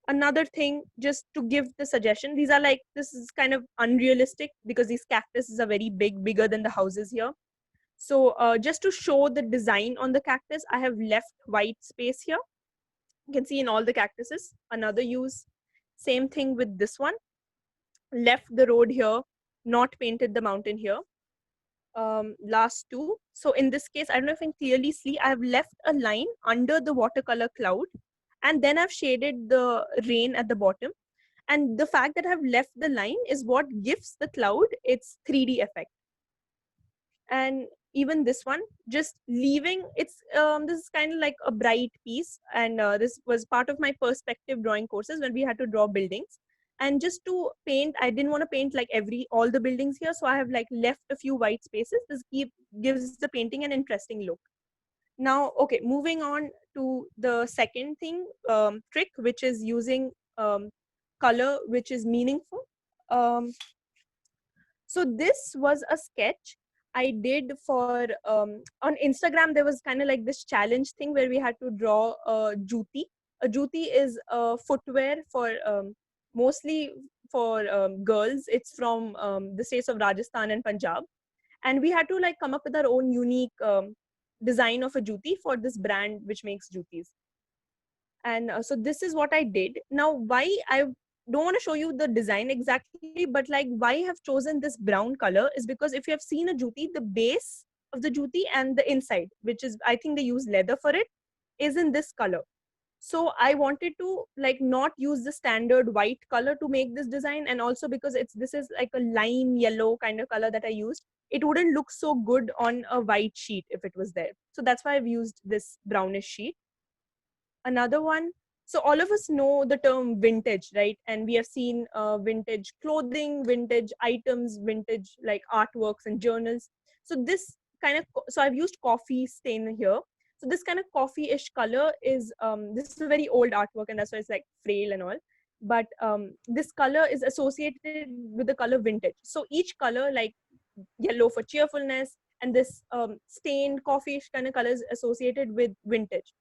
Another thing, just to give the suggestion, these are like, this is kind of unrealistic because these cactuses are very big, bigger than the houses here. So just to show the design on the cactus, I have left white space here. You can see in all the cactuses. Another use, same thing with this one. Left the road here, not painted the mountain here. Last two. So in this case, I don't know if you can clearly see, I have left a line under the watercolor cloud, and then I've shaded the rain at the bottom. And the fact that I've left the line is what gives the cloud its 3D effect. And even this one, just leaving it's this is kind of like a bright piece, and this was part of my perspective drawing courses when we had to draw buildings. And just to paint, I didn't want to paint like all the buildings here, so I have like left a few white spaces. This gives the painting an interesting look. Now, okay, moving on to the second thing, trick, which is using color which is meaningful. So this was a sketch I did for on Instagram. There was kind of like this challenge thing where we had to draw a juti. A juti is a footwear for mostly for girls. It's from the states of Rajasthan and Punjab, and we had to like come up with our own unique design of a juti for this brand which makes jutis. And so this is what I did. Now, why I don't want to show you the design exactly, but like why I have chosen this brown color is because if you have seen a juti, the base of the juti and the inside, which is, I think they use leather for it, is in this color. So I wanted to like not use the standard white color to make this design, and also because this is like a lime yellow kind of color that I used, it wouldn't look so good on a white sheet if it was there. So that's why I've used this brownish sheet. Another one, so all of us know the term vintage, right? And we have seen vintage clothing, vintage items, vintage like artworks and journals. So this kind of, so I've used coffee stain here. So this kind of coffee-ish color is this is a very old artwork, and that's why it's like frail and all. But this color is associated with the color vintage. So each color, like yellow for cheerfulness, and this stained coffee-ish kind of color is associated with vintage.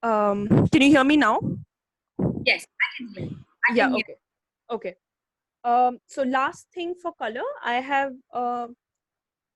Can you hear me now? Yes, I can hear you. I Yeah, can hear. okay. So last thing for color, I have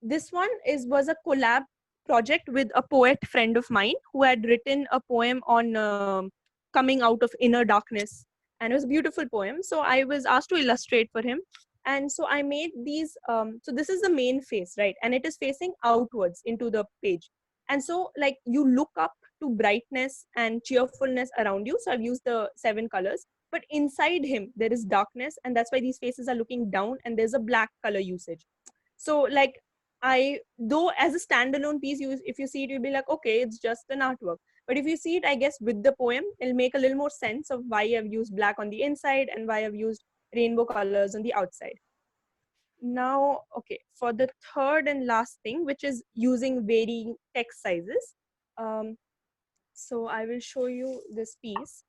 this one was a collab project with a poet friend of mine who had written a poem on coming out of inner darkness, and it was a beautiful poem. So I was asked to illustrate for him, and so I made these. So this is the main face, right, and it is facing outwards into the page, and so like you look up to brightness and cheerfulness around you. So I've used the 7 colors, but inside him there is darkness, and that's why these faces are looking down, and there's a black color usage. So like though as a standalone piece, if you see it, you'll be like, okay, it's just an artwork. But if you see it, I guess with the poem, it'll make a little more sense of why I've used black on the inside and why I've used rainbow colors on the outside. Now, okay, for the third and last thing, which is using varying text sizes. So I will show you this piece.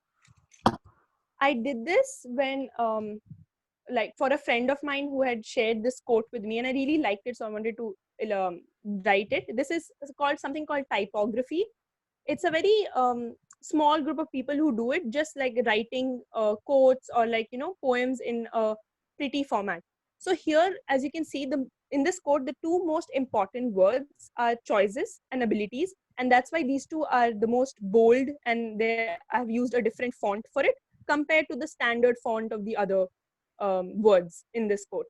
I did this when like for a friend of mine who had shared this quote with me, and I really liked it, so I wanted to write it. This is called something called typography. It's a very small group of people who do it, just like writing quotes or like poems in a pretty format. So here, as you can see, in this quote, the two most important words are choices and abilities, and that's why these two are the most bold, and I've used a different font for it compared to the standard font of the other words in this quote.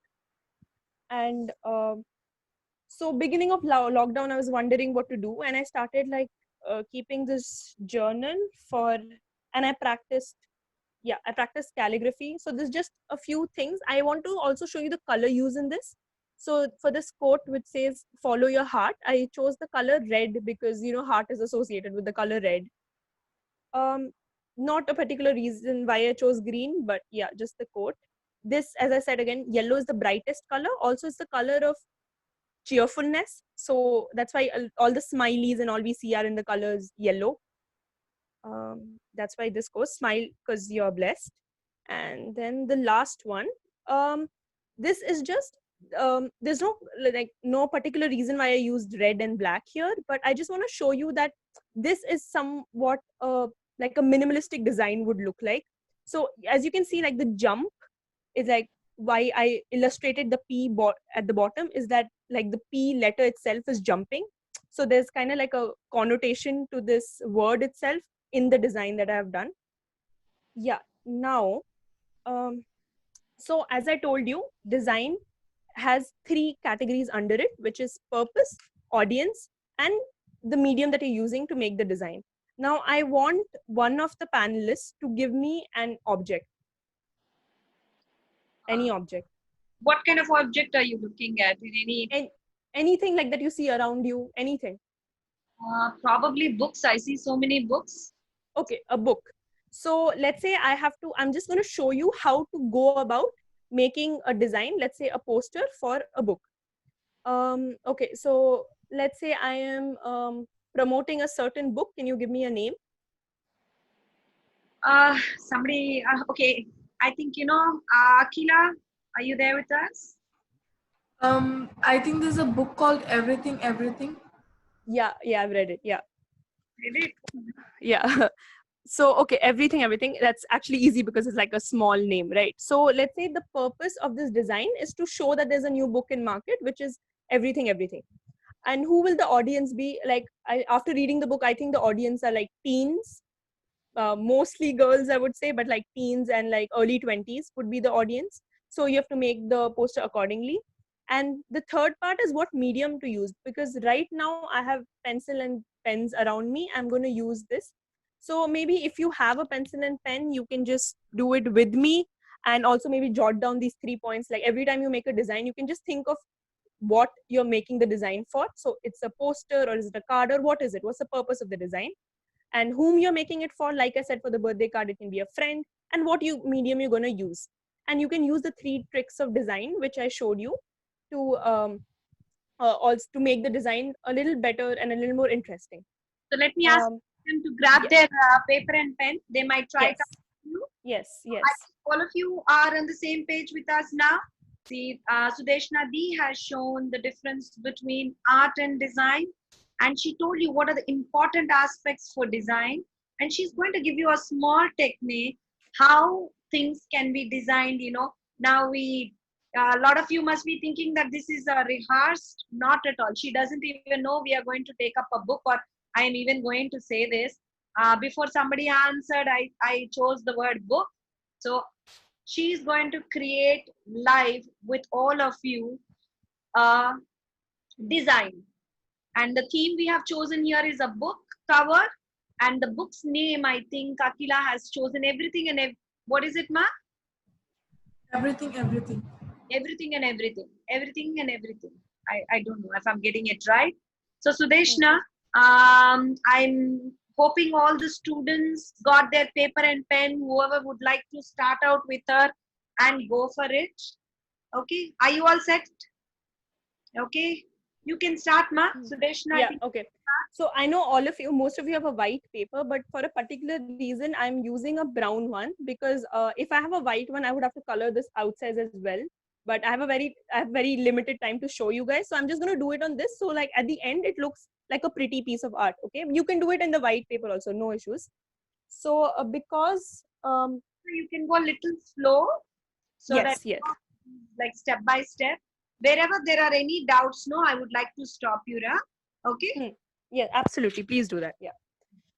And so beginning of lockdown, I was wondering what to do, and I started like keeping this journal for, and I practiced calligraphy. So there's just a few things. I want to also show you the color use in this. So for this quote which says follow your heart, I chose the color red because heart is associated with the color red. Not a particular reason why I chose green, but yeah, just the quote. This, as I said again, yellow is the brightest color. Also, it's the color of cheerfulness. So that's why all the smileys and all we see are in the colors yellow. That's why this goes smile because you're blessed. And then the last one, this is just there's no particular reason why I used red and black here, but I just want to show you that this is somewhat like a minimalistic design would look like. So as you can see, like the jump is like, why I illustrated the at the bottom is that like the P letter itself is jumping. So there's kind of like a connotation to this word itself in the design that I have done. Yeah, now, so as I told you, design has 3 categories under it, which is purpose, audience, and the medium that you're using to make the design. Now, I want one of the panelists to give me an object, any object. What kind of object are you looking at? In any Anything like that you see around you, anything. probably books. I see so many books. Okay, a book. So let's say I'm just going to show you how to go about making a design, let's say a poster for a book. Okay, so let's say I am promoting a certain book. Can you give me a name? Somebody, okay. I think, Akila, are you there with us? I think there's a book called Everything, Everything. Yeah, I've read it. Yeah. Read it? Yeah. So, okay, everything, that's actually easy because it's like a small name, right? So let's say the purpose of this design is to show that there's a new book in market, which is everything. And who will the audience be? Like, after reading the book, I think the audience are like teens, mostly girls, I would say, but like teens and like early 20s would be the audience. So you have to make the poster accordingly. And the third part is what medium to use, because right now I have pencil and pens around me. I'm going to use this. So maybe if you have a pencil and pen, you can just do it with me, and also maybe jot down these 3 points. Like every time you make a design, you can just think of what you're making the design for. So it's a poster, or is it a card, or what is it? What's the purpose of the design? And whom you're making it for. Like I said, for the birthday card, it can be a friend, and what medium you're going to use. And you can use the 3 tricks of design which I showed you to also to make the design a little better and a little more interesting. So let me ask Um, them to grab yeah. their paper and pen. They might try it Yes. out with you. Yes. I Yes. think all of you are on the same page with us now. See, Sudeshna D has shown the difference between art and design, and she told you what are the important aspects for design. And she's going to give you a small technique how things can be designed. Now a lot of you must be thinking that this is a rehearsed. Not at all. She doesn't even know we are going to take up a book, or I am even going to say this. Before somebody answered, I chose the word book. So she's going to create live with all of you a design. And the theme we have chosen here is a book cover. And the book's name, I think Akila has chosen everything and what is it, Ma? Everything, everything. Everything and everything. Everything and everything. I don't know if I'm getting it right. So Sudeshna, I'm hoping all the students got their paper and pen, whoever would like to start out with her and go for it. Okay, are you all set? Okay, you can start, Ma. Sudeshna, I Yeah. think. Okay. So I know all of you, most of you have a white paper, but for a particular reason, I'm using a brown one because if I have a white one, I would have to color this outside as well. But I have very limited time to show you guys, so I'm just gonna do it on this. So like at the end, it looks like a pretty piece of art. Okay, you can do it in the white paper also, no issues. So because You can go a little slow so that yes, yes. like step by step. Wherever there are any doubts, no, I would like to stop you, Ra. Okay. Yeah, absolutely. Please do that. Yeah.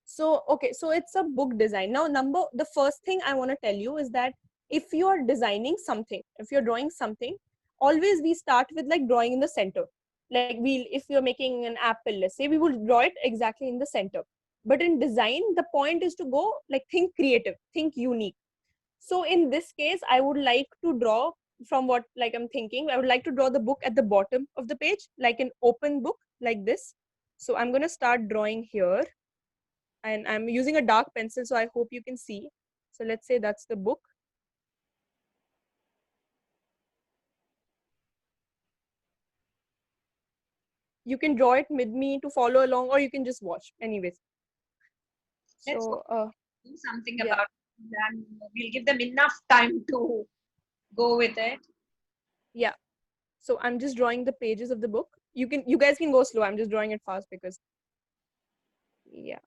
So, okay, so it's a book design. Now, the first thing I want to tell you is that if you are designing something, if you're drawing something, always we start with like drawing in the center. Like if you're making an apple, let's say, we will draw it exactly in the center. But in design, the point is to go like think creative, think unique. So in this case, I would like to draw from what like I'm thinking. I would like to draw the book at the bottom of the page, like an open book like this. So I'm going to start drawing here, and I'm using a dark pencil, so I hope you can see. So let's say that's the book. You can draw it with me to follow along, or you can just watch. Anyways. Let's So do something yeah, about it, and we'll give them enough time to go with it. yeah. So I'm just drawing the pages of the book. You guys can go slow. I'm just drawing it fast because yeah.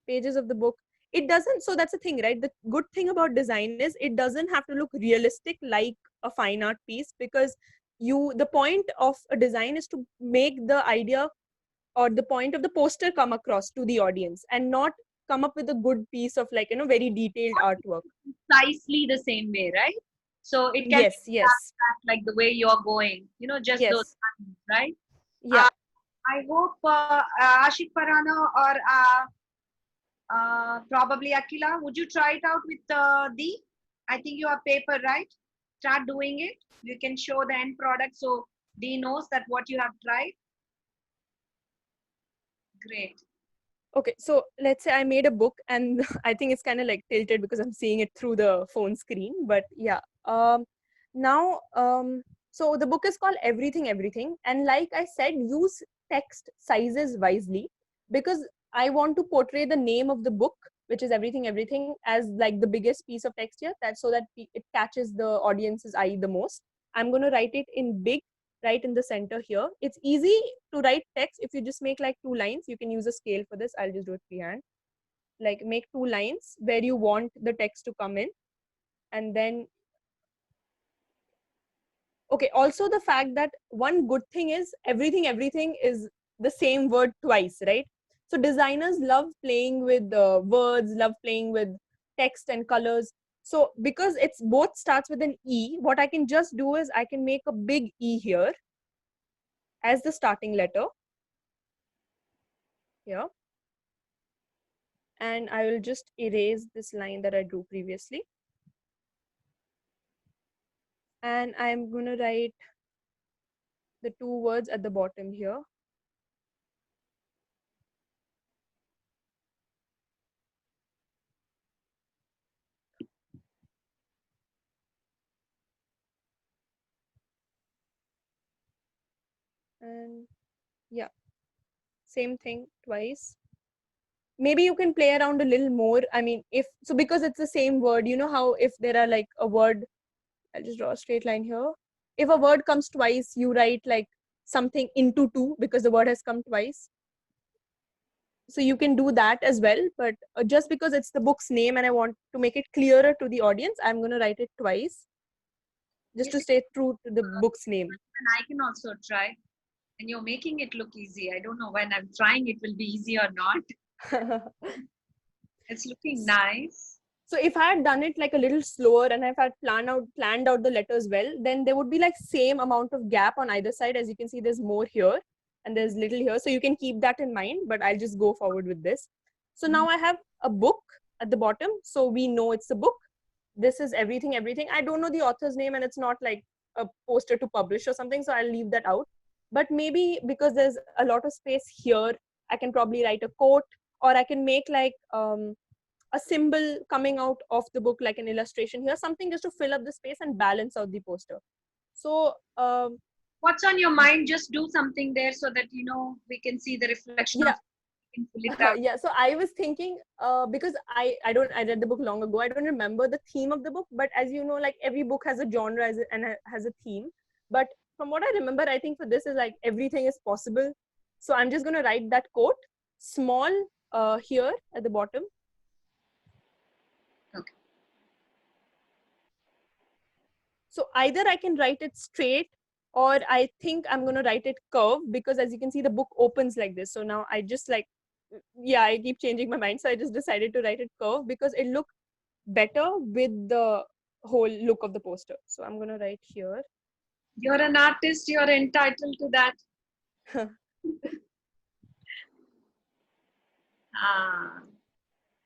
Pages of the book. It doesn't. So that's the thing, right? The good thing about design is it doesn't have to look realistic like a fine art piece, because the point of a design is to make the idea or the point of the poster come across to the audience, and not come up with a good piece of like very detailed artwork. Precisely the same way, right? So it can Yes, be yes, like the way you're going, just those yes, lines, right? yeah. I hope Ashik Parana or probably Akila, would you try it out with the? I think you have paper, right? Start doing it. You can show the end product so D knows that what you have tried. Great. Okay, so let's say I made a book, and I think it's kind of like tilted because I'm seeing it through the phone screen. But yeah, now, so the book is called Everything, Everything. And like I said, use text sizes wisely, because I want to portray the name of the book, which is Everything, Everything, as like the biggest piece of text here, so that it catches the audience's eye the most. I'm going to write it in big right in the center here. It's easy to write text if you just make like 2 lines. You can use a scale for this. I'll just do it freehand. Like make 2 lines where you want the text to come in. And then, okay, also the fact that one good thing is everything is the same word twice, right? So designers love playing with words, love playing with text and colors. So because it's both starts with an E, what I can just do is I can make a big E here as the starting letter here. and I will just erase this line that I drew previously. And I'm going to write the two words at the bottom here. And yeah, same thing twice. Maybe you can play around a little more. I mean, if so, because it's the same word, you know how if there are like a word, I'll just draw a straight line here. If a word comes twice, you write like something into two because the word has come twice. So you can do that as well. But just because it's the book's name and I want to make it clearer to the audience, I'm going to write it twice just to stay true to the book's name. And I can also try. And you're making it look easy. I don't know when I'm trying it will be easy or not. It's looking nice. So if I had done it like a little slower and if I had planned out the letters well, then there would be like same amount of gap on either side. As you can see, there's more here and there's little here. So you can keep that in mind, but I'll just go forward with this. So now I have a book at the bottom. So we know it's a book. This is everything. I don't know the author's name and it's not like a poster to publish or something. So I'll leave that out. But maybe because there's a lot of space here, I can probably write a quote, or I can make like, a symbol coming out of the book, like an illustration here, something just to fill up the space and balance out the poster. So what's on your mind? Just do something there so that we can see the reflection yeah. of can pull it out. Yeah, so I was thinking, because I read the book long ago, I don't remember the theme of the book, but as you know, like every book has a genre and has a theme. But from what I remember, I think for this is like everything is possible. So I'm just going to write that quote small here at the bottom. Okay. So either I can write it straight, or I think I'm going to write it curved, because as you can see, the book opens like this. So now I just like, yeah, I keep changing my mind. So I just decided to write it curved because it looked better with the whole look of the poster. So I'm going to write here. You're an artist. You're entitled to that.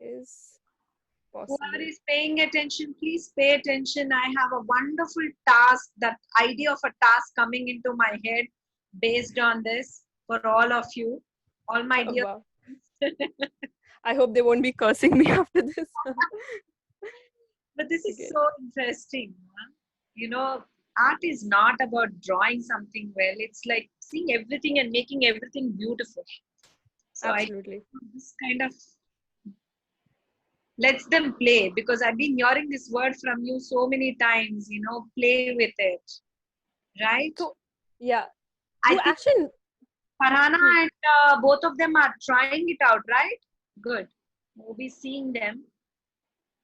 Is possible. Whoever is paying attention, please pay attention. I have a wonderful task, that idea of a task coming into my head based on this for all of you, all my dear. Wow. I hope they won't be cursing me after this. But this is so interesting. Art is not about drawing something well. It's like seeing everything and making everything beautiful. So absolutely. This kind of lets them play, because I've been hearing this word from you so many times, play with it. Right? So, yeah. I think actually, Farhana and both of them are trying it out, right? Good. We'll be seeing them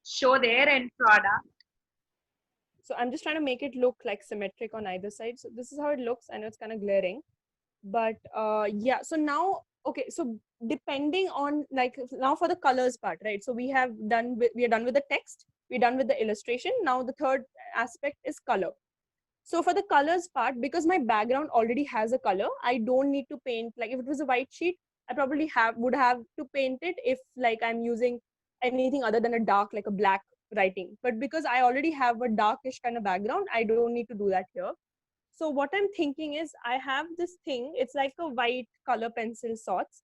show their end product. So I'm just trying to make it look like symmetric on either side. So this is how it looks. I know it's kind of glaring, but yeah. So now, okay. So depending on like now for the colors part, right? So we are done with the text. We're done with the illustration. Now the third aspect is color. So for the colors part, because my background already has a color, I don't need to paint. Like if it was a white sheet, I probably would have to paint it if like I'm using anything other than a dark, like a black writing. But because I already have a darkish kind of background, I don't need to do that here. So what I'm thinking is I have this thing, it's like a white color pencil sorts.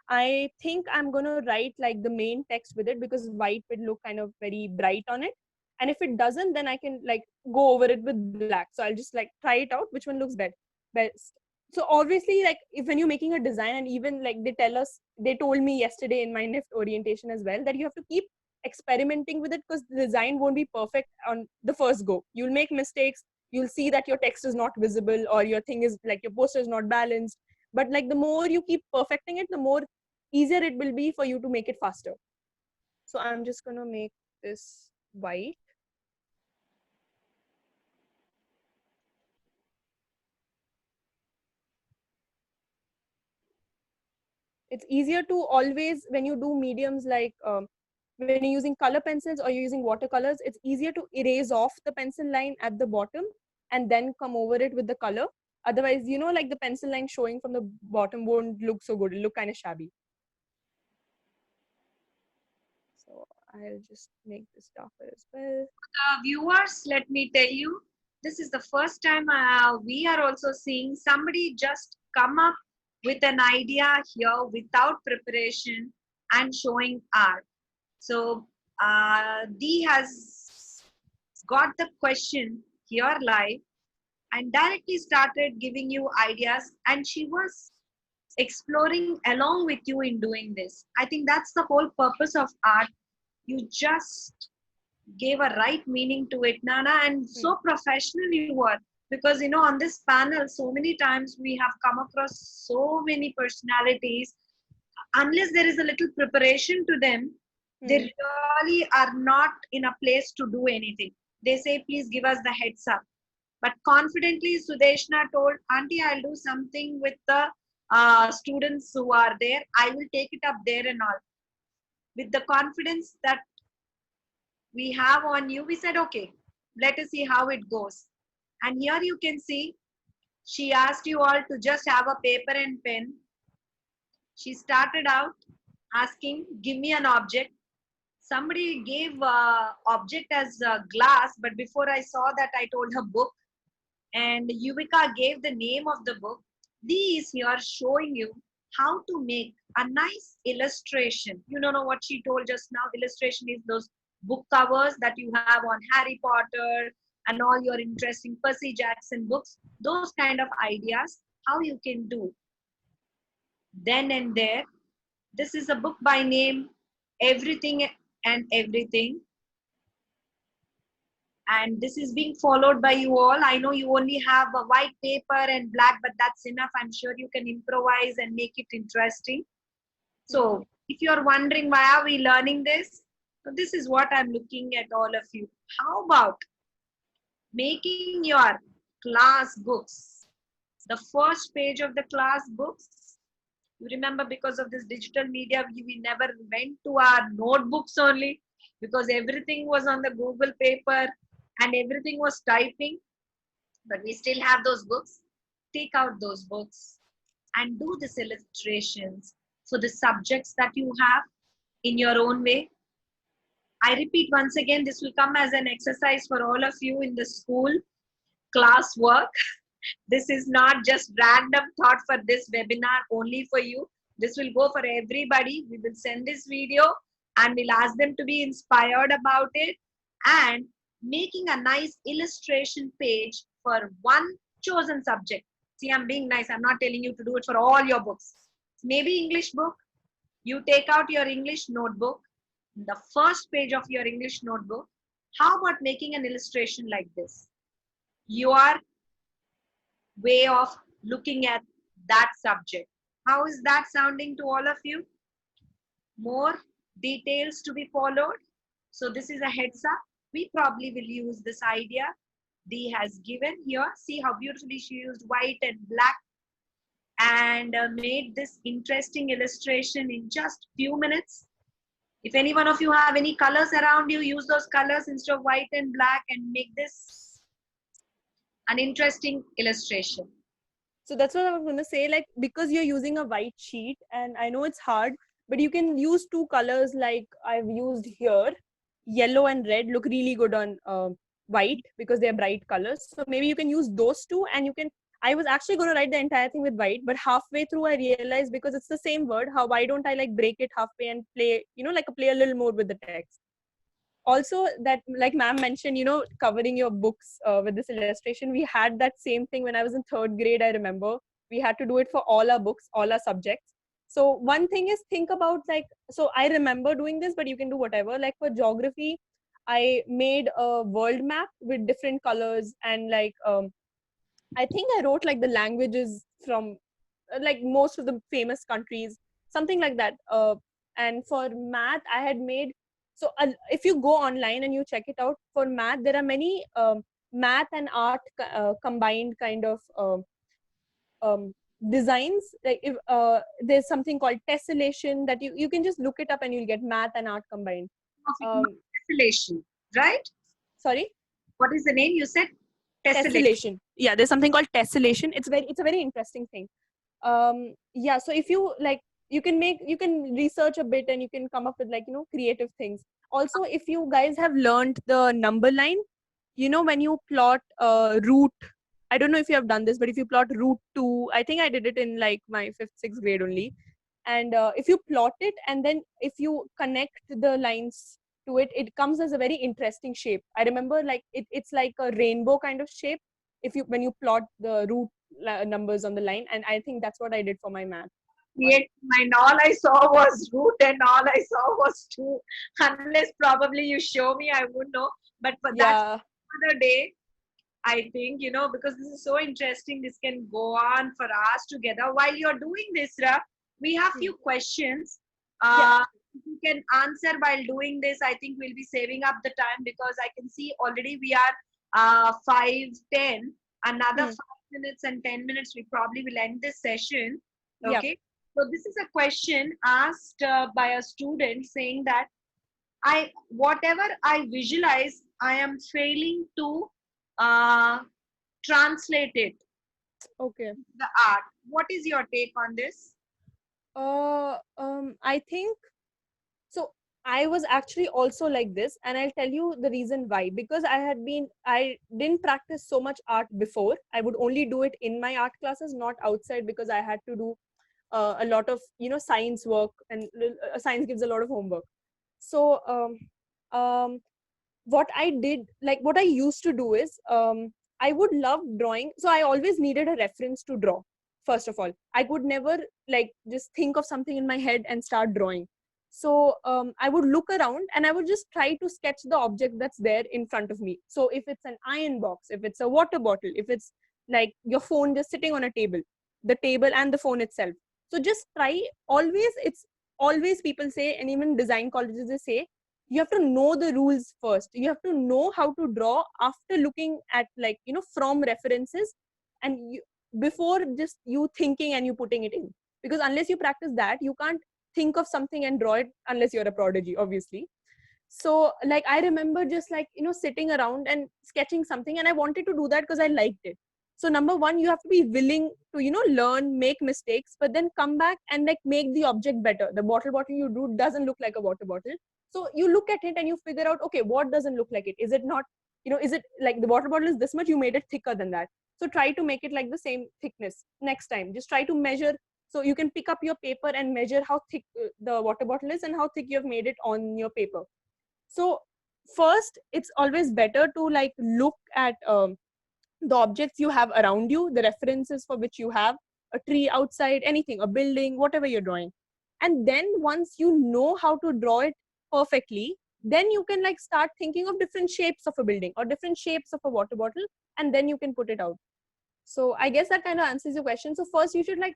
I think I'm going to write like the main text with it, because white would look kind of very bright on it. And if it doesn't, then I can like go over it with black. So I'll just like try it out, which one looks best. So obviously, like if when you're making a design, and even like they told me yesterday in my NIFT orientation as well, that you have to keep experimenting with it, because the design won't be perfect on the first go. You'll make mistakes. You'll see that your text is not visible, or your thing is like your poster is not balanced. But like the more you keep perfecting it, the more easier it will be for you to make it faster. So I'm just going to make this white. It's easier to always, when you do mediums like when you're using color pencils or you're using watercolors, it's easier to erase off the pencil line at the bottom and then come over it with the color. Otherwise, like the pencil line showing from the bottom won't look so good. It'll look kind of shabby. So I'll just make this darker as well. Viewers, let me tell you, this is the first time we are also seeing somebody just come up with an idea here without preparation and showing art. So Dee has got the question here live and directly started giving you ideas, and she was exploring along with you in doing this. I think that's the whole purpose of art. You just gave a right meaning to it, Nana, and so professional you were. Because on this panel, so many times we have come across so many personalities. Unless there is a little preparation to them, they really are not in a place to do anything. They say, please give us the heads up. But confidently, Sudeshna told, Auntie, I'll do something with the students who are there. I will take it up there and all. With the confidence that we have on you, we said, okay, let us see how it goes. And here you can see, she asked you all to just have a paper and pen. She started out asking, give me an object. Somebody gave object as glass, but before I saw that, I told her book. And Yuvika gave the name of the book. These here showing you how to make a nice illustration. You don't know what she told just now. Illustration is those book covers that you have on Harry Potter and all your interesting Percy Jackson books. Those kind of ideas, how you can do. Then and there, this is a book by name Everything and Everything. And this is being followed by you all. I know you only have a white paper and black, but that's enough. I'm sure you can improvise and make it interesting. So if you're wondering why are we learning this, so this is what I'm looking at all of you. How about making your class books, the first page of the class books? You remember, because of this digital media, we never went to our notebooks only, because everything was on the Google paper and everything was typing, but we still have those books. Take out those books and do these illustrations for the subjects that you have in your own way. I repeat once again, this will come as an exercise for all of you in the school class work. This is not just random thought for this webinar only for you. This will go for everybody. We will send this video and we'll ask them to be inspired about it, and making a nice illustration page for one chosen subject. See, I'm being nice. I'm not telling you to do it for all your books. Maybe English book. You take out your English notebook, the first page of your English notebook. How about making an illustration like this? Your way of looking at that subject. How is that sounding to all of you? More details to be followed. So this is a heads up. We probably will use this idea Dee has given here. See how beautifully she used white and black and made this interesting illustration in just few minutes. If any one of you have any colors around you, use those colors instead of white and black and make this an interesting illustration. So that's what I was going to say, like, because you're using a white sheet, and I know it's hard, but you can use two colors like I've used here. Yellow and red look really good on white because they're bright colors. So maybe you can use those two, and you can, I was actually going to write the entire thing with white, but halfway through I realized, because it's the same word, why don't I like break it halfway and play, like play a little more with the text. Also, that, like ma'am mentioned, covering your books with this illustration, we had that same thing when I was in third grade. I remember we had to do it for all our books, all our subjects. So one thing is, think about, like, so I remember doing this, but you can do whatever. Like for geography, I made a world map with different colors, and like I think I wrote like the languages from like most of the famous countries, something like that. And for math, I had made, so if you go online and you check it out, for math, there are many math and art combined kind of designs. Like if there's something called tessellation, that you can just look it up and you'll get math and art combined. Tessellation, right? Sorry? What is the name you said? Tessellation. Yeah, there's something called tessellation. It's a very interesting thing. Yeah, so if you like you can research a bit and you can come up with like, creative things. Also, if you guys have learned the number line, when you plot root, I don't know if you have done this, but if you plot root 2, I think I did it in like my 5th 6th grade only. And if you plot it and then if you connect the lines to it, it comes as a very interesting shape. I remember like it's like a rainbow kind of shape if you when you plot the root numbers on the line. And I think that's what I did for my math. Create mine. All I saw was root and all I saw was 2. Unless probably you show me, I wouldn't know. But for that Yeah. other day, I think, because this is so interesting, this can go on for hours together. While you're doing this, Ra, we have few questions. Yeah. You can answer while doing this. I think we'll be saving up the time because I can see already we are 5:10. Another 5 minutes and 10 minutes, we probably will end this session. Yeah. Okay. So this is a question asked by a student saying that whatever I visualize, I am failing to uh, translate it, Okay. the art. What is your take on this? I think so. I was actually also like this, and I'll tell you the reason why. Because I didn't practice so much art before. I would only do it in my art classes, not outside, because I had to do a lot of science work, and science gives a lot of homework. So what I did, like what I used to do is, I would love drawing. So I always needed a reference to draw. First of all, I could never like just think of something in my head and start drawing. So I would look around and I would just try to sketch the object that's there in front of me. So if it's an iron box, if it's a water bottle, if it's like your phone just sitting on a table, the table and the phone itself. So just try. Always, it's always people say, and even design colleges they say, you have to know the rules first. You have to know how to draw after looking at like from references, and before just you thinking and you putting it in. Because unless you practice that, you can't think of something and draw it unless you're a prodigy, obviously. So like I remember just like sitting around and sketching something, and I wanted to do that because I liked it. So number one, you have to be willing to learn, make mistakes, but then come back and like make the object better. The water bottle you do doesn't look like a water bottle, so you look at it and you figure out, okay, what doesn't look like it? Is it not, is it like the water bottle is this much, you made it thicker than that, so try to make it like the same thickness next time. Just try to measure. So you can pick up your paper and measure how thick the water bottle is and how thick you have made it on your paper. So first, it's always better to like look at the objects you have around you, the references for which you have, a tree outside, anything, a building, whatever you're drawing. And then once you know how to draw it perfectly, then you can like start thinking of different shapes of a building or different shapes of a water bottle, and then you can put it out. So I guess that kind of answers your question. So first you should like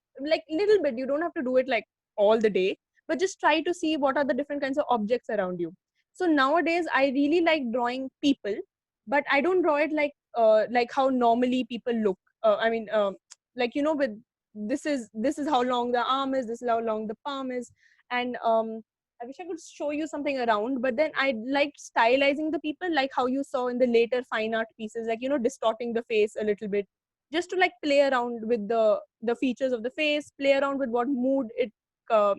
little bit, you don't have to do it like all the day, but just try to see what are the different kinds of objects around you. So nowadays I really like drawing people, but I don't draw it like how normally people look. I mean, like with this is how long the arm is, this is how long the palm is, and I wish I could show you something around, but then I like stylizing the people, like how you saw in the later fine art pieces, like distorting the face a little bit, just to like play around with the features of the face, play around with what mood it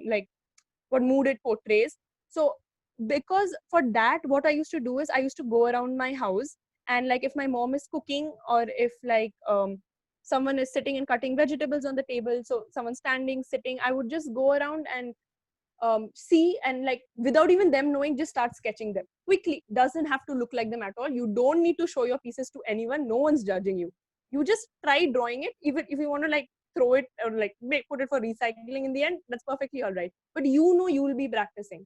like what mood it portrays. So because for that, what I used to do is I used to go around my house, and like if my mom is cooking, or if like someone is sitting and cutting vegetables on the table, so someone standing, sitting, I would just go around and see, and like without even them knowing, just start sketching them quickly. Doesn't have to look like them at all. You don't need to show your pieces to anyone. No one's judging you. You just try drawing it. Even if you want to like throw it or like put it for recycling in the end, that's perfectly all right. But you will be practicing.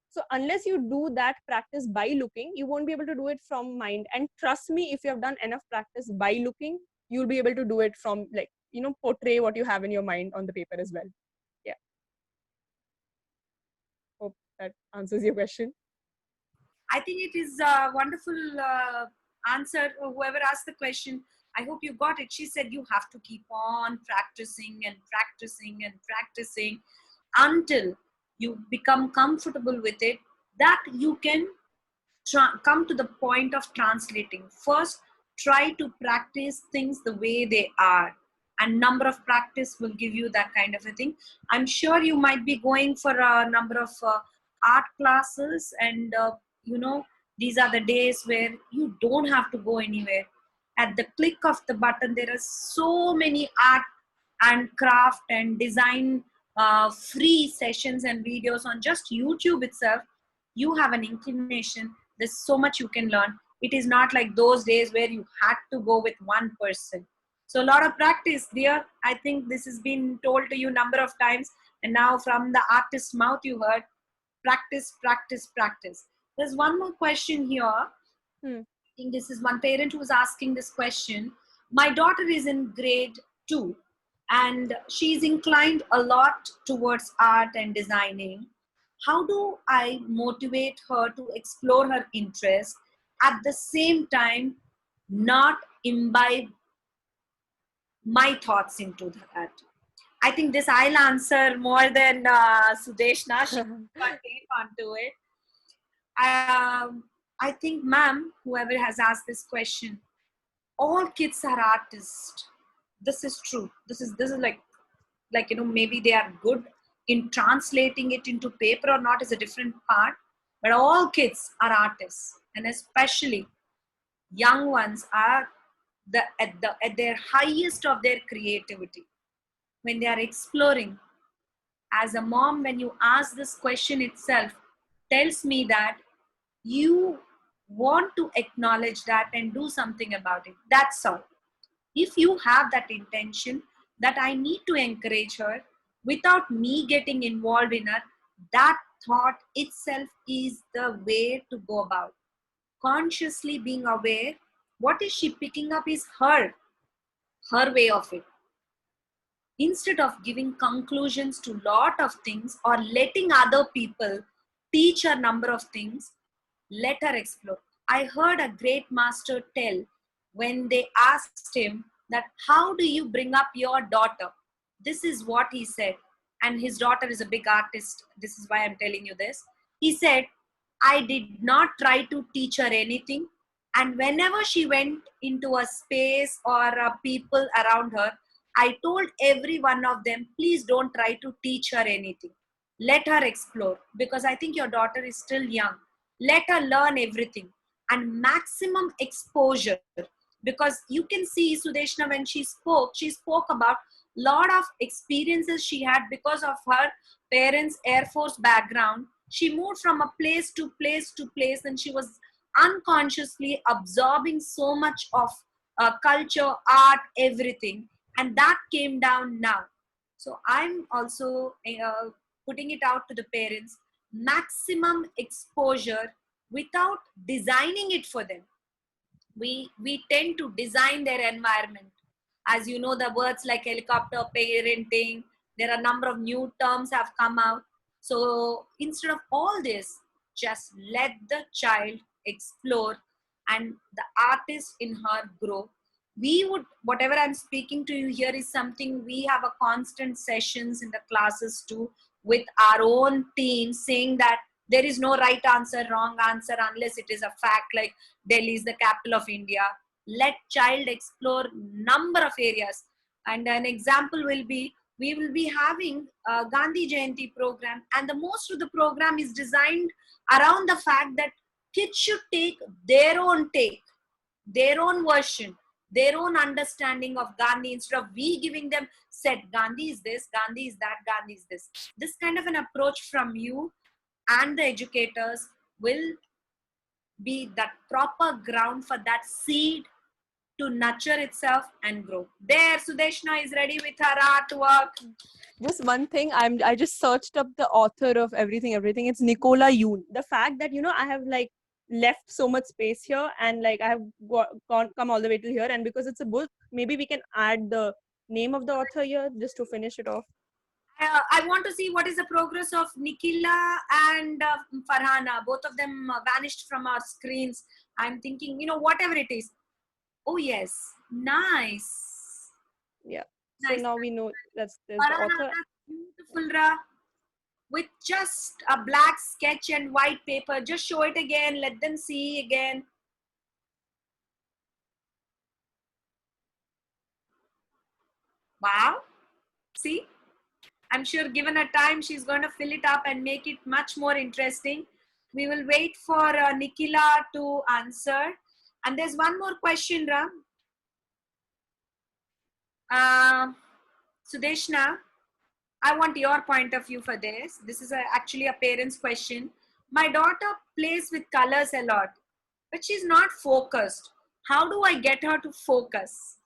So unless you do that practice by looking, you won't be able to do it from mind. And trust me, if you have done enough practice by looking, you'll be able to do it from like portray what you have in your mind on the paper as well. Yeah. Hope that answers your question. I think it is a wonderful answer. Whoever asked the question, I hope you got it. She said you have to keep on practicing and practicing and practicing until you become comfortable with it, that you can come to the point of translating. First, try to practice things the way they are. and number of practice will give you that kind of a thing. I'm sure you might be going for a number of art classes, and these are the days where you don't have to go anywhere. At the click of the button, there are so many art and craft and design free sessions and videos on just YouTube itself. You have an inclination, there's so much you can learn. It is not like those days where you had to go with one person. So a lot of practice, dear. I think this has been told to you number of times, and now from the artist's mouth you heard, practice, practice, practice. There's one more question here. Hmm. I think this is one parent who is asking this question. My daughter is in grade 2 and she's inclined a lot towards art and designing. How do I motivate her to explore her interest, at the same time not imbibe my thoughts into that? I think this I'll answer more than Sudeshna. She can take onto it. I think, ma'am, whoever has asked this question, all kids are artists. This is true. This is like maybe they are good in translating it into paper or not is a different part. But all kids are artists, and especially young ones are at their highest of their creativity when they are exploring. As a mom, when you ask this question itself, tells me that you want to acknowledge that and do something about it. That's all. If you have that intention that I need to encourage her without me getting involved in her, that thought itself is the way to go about. Consciously being aware, what is she picking up is her way of it. Instead of giving conclusions to lot of things or letting other people teach her number of things, let her explore. I heard a great master tell, when they asked him that how do you bring up your daughter, this is what he said. And his daughter is a big artist, this is why I'm telling you this. He said, I did not try to teach her anything, and whenever she went into a space or people around her, I told every one of them, please don't try to teach her anything. Let her explore, because I think your daughter is still young. Let her learn everything, and maximum exposure. Because you can see Sudeshna, when she spoke about lot of experiences she had because of her parents' Air Force background. She moved from a place to place to place, and she was unconsciously absorbing so much of culture, art, everything, and that came down now. So I'm also putting it out to the parents, maximum exposure without designing it for them. We tend to design their environment. As you know, the words like helicopter parenting, there are a number of new terms have come out. So instead of all this, just let the child explore and the artist in her grow. We would, whatever I'm speaking to you here is something we have a constant sessions in the classes too, with our own team, saying that there is no right answer, wrong answer, unless it is a fact, like Delhi is the capital of India. Let child explore number of areas. And an example will be, we will be having a Gandhi Jayanti program, and the most of the program is designed around the fact that kids should take their own version, their own understanding of Gandhi, instead of we giving them said Gandhi is this, Gandhi is that, Gandhi is this. This kind of an approach from you and the educators will be that proper ground for that seed to nurture itself and grow. There, Sudeshna is ready with her artwork. Just one thing, I just searched up the author of everything. It's Nicola Yoon. The fact that I have like left so much space here, and like I have come all the way to here, and because it's a book, maybe we can add the name of the author here just to finish it off. I want to see what is the progress of Nikila and Farhana. Both of them vanished from our screens. I'm thinking, whatever it is. Oh yes, nice. Yeah. So Nice. now we know there's the Farhana, author. that's beautiful, Ra. With just a black sketch and white paper. Just show it again. Let them see again. Wow. See, I'm sure given a time, she's going to fill it up and make it much more interesting. We will wait for Nikhila to answer. And there's one more question, Ram. Sudeshna, I want your point of view for this. This is actually a parent's question. My daughter plays with colors a lot, but she's not focused. How do I get her to focus?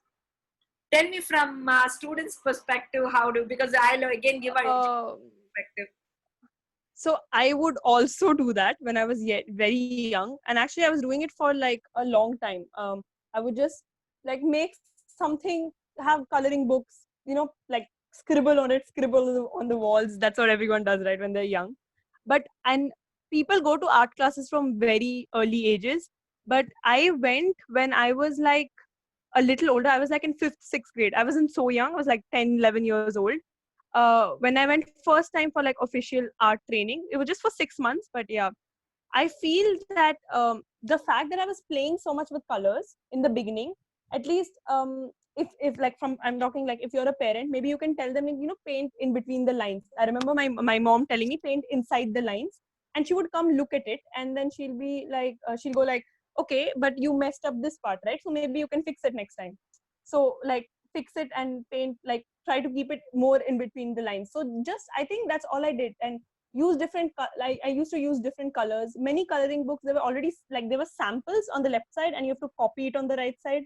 Tell me from students' perspective, how do, because I'll again give a perspective. So I would also do that when I was yet very young, and actually I was doing it for like a long time. I would just like make something, have coloring books, like scribble on it, scribble on the walls. That's what everyone does, right, when they're young. But and people go to art classes from very early ages. But I went when I was like a little older. I was like in fifth, sixth grade. I wasn't so young. I was like 10, 11 years old. When I went first time for like official art training, it was just for 6 months. But yeah, I feel that the fact that I was playing so much with colors in the beginning, at least if like from I'm talking like if you're a parent, maybe you can tell them paint in between the lines. I remember my mom telling me paint inside the lines, and she would come look at it, and then she'll be like she'll go like, okay, but you messed up this part, right? So maybe you can fix it next time. So like fix it and paint, like try to keep it more in between the lines. So just I think that's all I did. And use different like I used to use different colors. Many coloring books, they were already like there were samples on the left side and you have to copy it on the right side.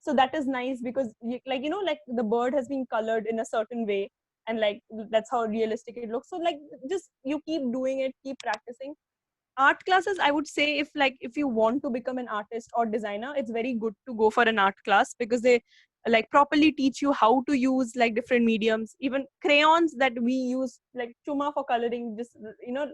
So that is nice because like the bird has been colored in a certain way, and like that's how realistic it looks. So like just you keep doing it, keep practicing. Art classes, I would say, if you want to become an artist or designer, it's very good to go for an art class because they like properly teach you how to use like different mediums. Even crayons that we use like chuma for coloring, just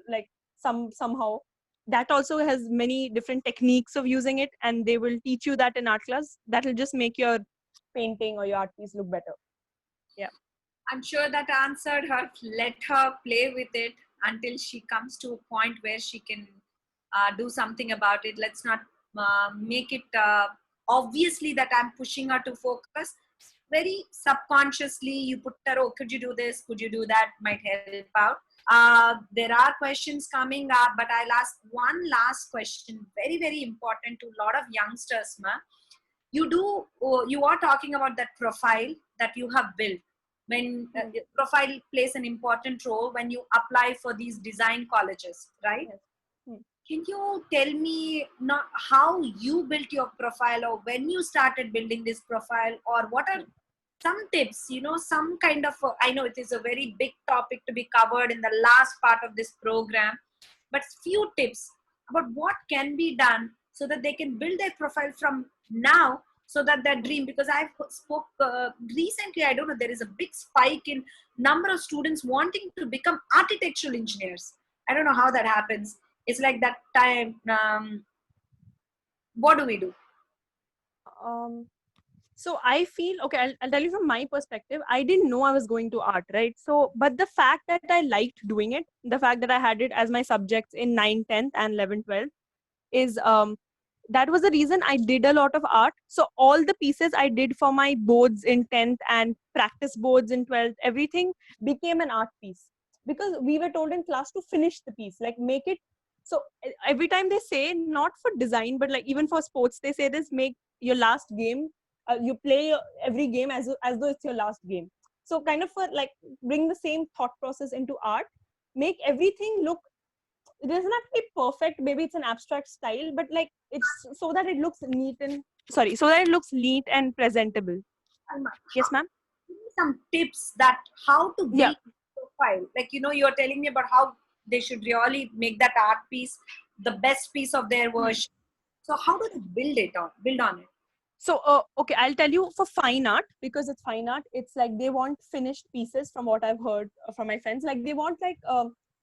like somehow that also has many different techniques of using it, and they will teach you that in art class. That will just make your painting or your art piece look better. Yeah, I'm sure that answered her. Let her play with it until she comes to a point where she can do something about it. Let's not make it obviously that I'm pushing her to focus. Very subconsciously, you put her, oh, could you do this? Could you do that? Might help out. There are questions coming up, but I'll ask one last question. Very, very important to a lot of youngsters, ma. You are talking about that profile that you have built. When profile plays an important role when you apply for these design colleges, right? yes. Can you tell me not how you built your profile, or when you started building this profile, or what are some tips, some kind of I know it is a very big topic to be covered in the last part of this program, but few tips about what can be done so that they can build their profile from now, so that their dream, because I've spoke recently, I don't know, there is a big spike in number of students wanting to become architectural engineers. I don't know how that happens. It's like that time. What do we do? um So I feel, okay, I'll tell you from my perspective, I didn't know I was going to art, right? So, but the fact that I liked doing it, the fact that I had it as my subjects in 9th, 10th and 11th, 12th is, that was the reason I did a lot of art. So all the pieces I did for my boards in 10th and practice boards in 12th, everything became an art piece because we were told in class to finish the piece, like make it. So every time they say, not for design, but like even for sports, they say this, make your last game, you play every game as though it's your last game. So kind of for like bring the same thought process into art, make everything look, it doesn't have to be perfect, maybe it's an abstract style, but like it's so that it looks neat and so that it looks neat and presentable. Alma, Yes, ma'am. give me some tips that how to Yeah. build profile. Like you're telling me about how they should really make that art piece the best piece of their version. So how do they build on it? So okay, I'll tell you, for fine art, because it's fine art, it's like they want finished pieces. From what I've heard from my friends, like they want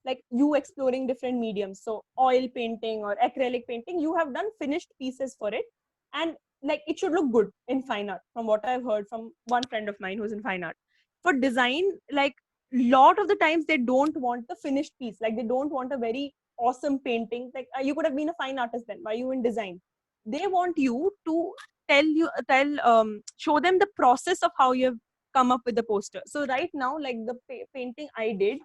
like you exploring different mediums. So oil painting or acrylic painting, you have done finished pieces for it, and like it should look good in fine art, from what I've heard from one friend of mine who's in fine art. For design, like lot of the times they don't want the finished piece, like they don't want a very awesome painting. Like you could have been a fine artist, then why are you in design? They want you to show them the process of how you have come up with the poster. So right now, like the painting I did,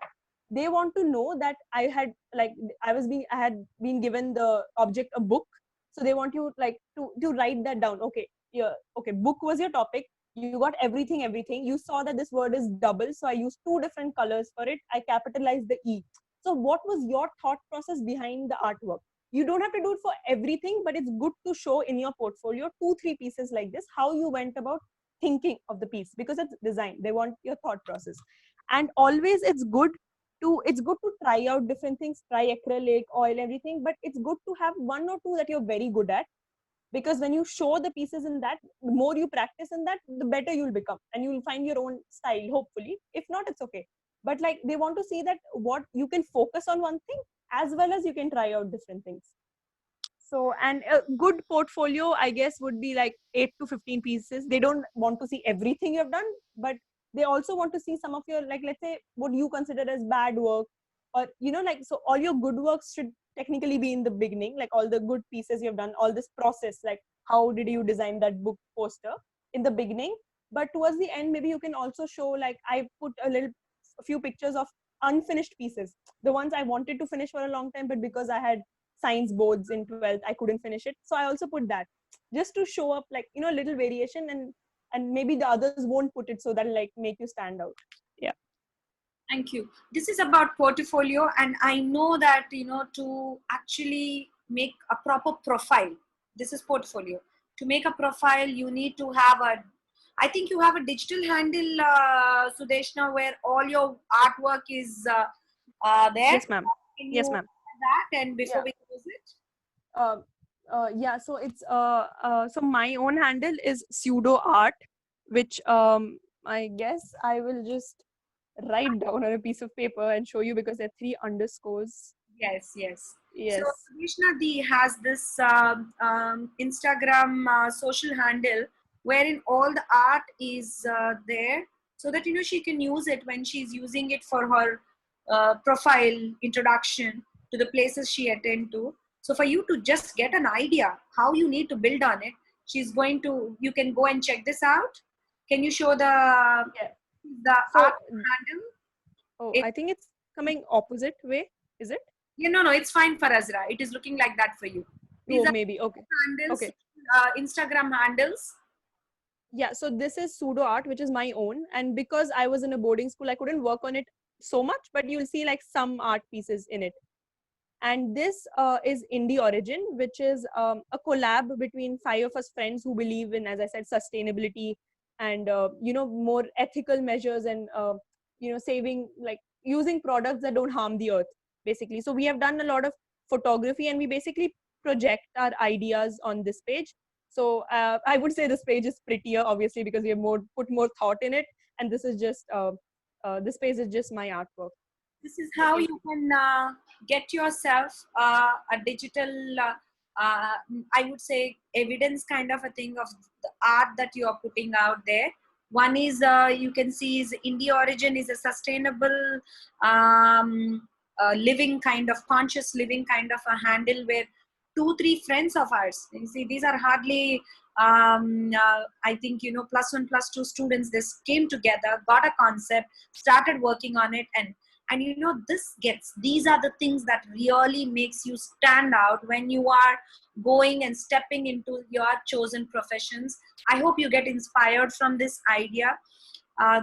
they want to know that I had been given the object a book. So they want you like to write that down. Okay, yeah, okay, book was your topic. You got everything. You saw that this word is double, so I used two different colors for it. I capitalized the E. So what was your thought process behind the artwork? You don't have to do it for everything, but it's good to show in your portfolio 2-3 pieces like this, how you went about thinking of the piece, because it's design. They want your thought process. And always it's good to try out different things, try acrylic, oil, everything, but it's good to have one or two that you're very good at, because when you show the pieces in that, the more you practice in that, the better you'll become, and you'll find your own style, hopefully. If not, it's okay. But like, they want to see that what you can focus on one thing as well as you can try out different things. So, and a good portfolio, I guess, would be like 8 to 15 pieces. They don't want to see everything you've done, but they also want to see some of your, like, let's say, what you consider as bad work, or, like, so all your good works should technically be in the beginning, like all the good pieces you've done, all this process, like how did you design that book poster in the beginning. But towards the end, maybe you can also show, like, I put a few pictures of unfinished pieces, the ones I wanted to finish for a long time, but because I had science boards in 12th, I couldn't finish it, so I also put that, just to show up, like, a little variation, and maybe the others won't put it, so that'll like make you stand out. Yeah. Thank you. This is about portfolio, and I know that, to actually make a proper profile, this is portfolio. To make a profile, you need to have I think you have a digital handle, Sudeshna, where all your artwork is there. Yes, ma'am. Can Yes, you ma'am. add that, and before Yeah. we close it? uh, yeah, so it's so my own handle is pseudo art, which I guess I will just write down on a piece of paper and show you, because there are 3 underscores. Yes, yes. So Yes. Krishna D has this Instagram social handle wherein all the art is there, so that she can use it when she's using it for her profile introduction to the places she attend to. So for you to just get an idea how you need to build on it, you can go and check this out. Can you show Yeah. the So, art handle? oh, I think it's coming opposite way. Is it? Yeah, no, it's fine for Azra. It is looking like that for you. These Oh, are maybe. Okay. handles, Okay. Instagram handles. Yeah, so this is pseudo art, which is my own, and because I was in a boarding school, I couldn't work on it so much, but you'll see like some art pieces in it. And this is indie origin, which is a collab between 5 of us friends who believe in, as I said, sustainability, and more ethical measures, and saving, like using products that don't harm the earth, basically. So we have done a lot of photography, and we basically project our ideas on this page. So I would say this page is prettier, obviously, because we have put more thought in it, and this page is just my artwork. This is how you can get yourself a digital, uh, I would say, evidence kind of a thing of the art that you are putting out there. One is, you can see, is indie origin is a sustainable living kind of, conscious living kind of a handle, where 2-3 friends of ours, you see, these are hardly I think +1 +2 students, this came together, got a concept, started working on it, and these are the things that really makes you stand out when you are going and stepping into your chosen professions. I hope you get inspired from this idea.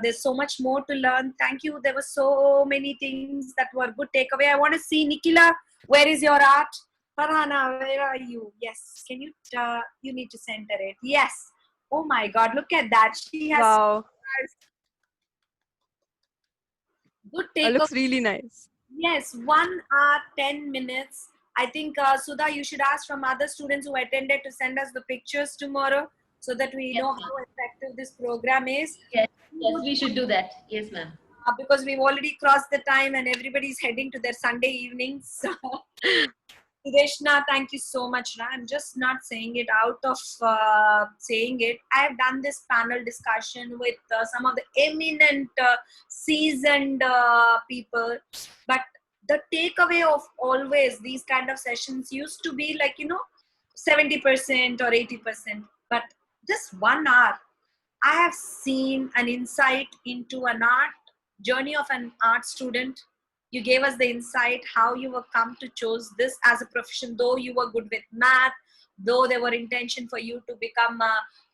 There's so much more to learn. Thank you. There were so many things that were good takeaway. I want to see Nikila. Where is your art? Farhana, where are you? Yes. Can you? You need to center it. Yes. Oh my God! Look at that. She has Wow. good Looks takeaway. really nice. Yes, 1 hour, 10 minutes. I think, Sudha, you should ask from other students who attended to send us the pictures tomorrow, so that we Yes, know ma'am. how effective this program is. Yes, yes, we should do that. Yes, ma'am. Because we've already crossed the time and everybody's heading to their Sunday evenings. Sudeshna, thank you so much. I'm just not saying it out of saying it. I've done this panel discussion with some of the eminent, seasoned people, but the takeaway of always these kind of sessions used to be like 70% or 80%. But this 1 hour, I have seen an insight into an art journey of an art student. You gave us the insight how you were come to choose this as a profession, though you were good with math, though there were intention for you to become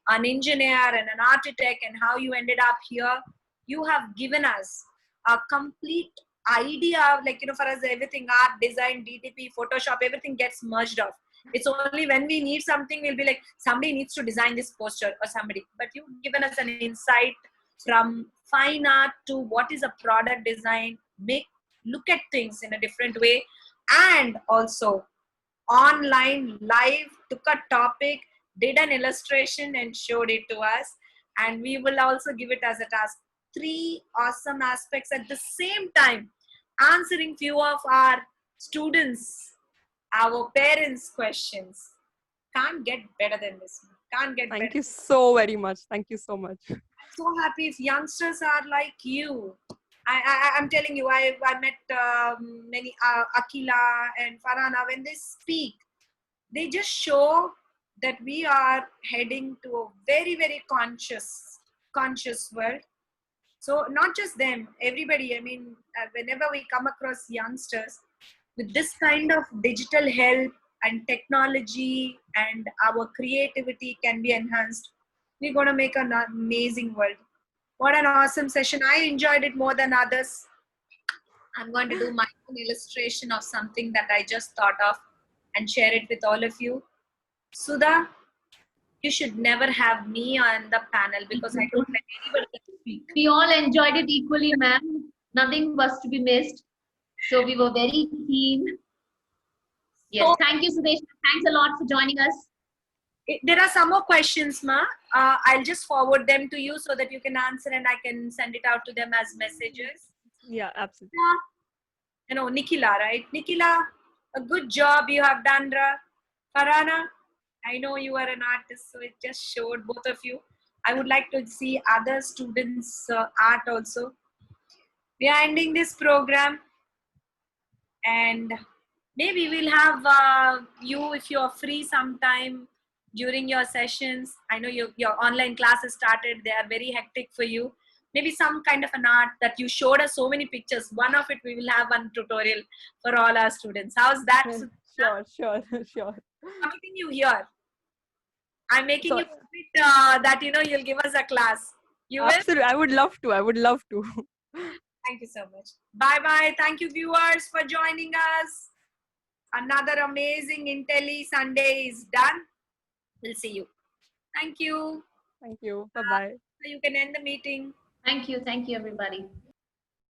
an engineer and an architect, and how you ended up here. You have given us a complete idea, like, for us, everything art, design, DTP, Photoshop, everything gets merged off. It's only when we need something, we'll be like, somebody needs to design this poster or somebody. But you've given us an insight from fine art to what is a product design, make look at things in a different way, and also online live took a topic, did an illustration and showed it to us. And we will also give it as a task. Three awesome aspects at the same time, answering few of our students, our parents' questions. Can't get better than this. Can't get Thank better. you so very much. Thank you so much. I'm so happy if youngsters are like you. I'm telling you, I met many Akila and Farhana. When they speak, they just show that we are heading to a very, very conscious world. So not just them, everybody. I mean, whenever we come across youngsters with this kind of digital help and technology, and our creativity can be enhanced, we're going to make an amazing world. What an awesome session. I enjoyed it more than others. I'm going to do my own illustration of something that I just thought of and share it with all of you. Sudha, you should never have me on the panel because I don't let anybody else speak. We all enjoyed it equally, ma'am. Nothing was to be missed. So we were very keen. Yes, So, thank you, Sudesh. Thanks a lot for joining us. there are some more questions, Ma. I'll just forward them to you so that you can answer and I can send it out to them as messages. Yeah, absolutely. Nikila, right? Nikila, a good job you have done, Farhana, I know you are an artist, so it just showed both of you. I would like to see other students' art also. We are ending this program, and maybe we'll have you, if you are free sometime during your sessions. I know your online classes started, they are very hectic for you. Maybe some kind of an art that you showed us so many pictures. One of it we will have one tutorial for all our students. How's that? Sure, sure, sure. I'm making you here. I'm making So, you commit that you'll give us a class. You will? absolutely. I would love to. I would love to. Thank you so much. Bye bye. Thank you, viewers, for joining us. Another amazing Intelli Sunday is done. We'll see you. Thank you. Thank you. Bye bye. You can end the meeting. Thank you, everybody.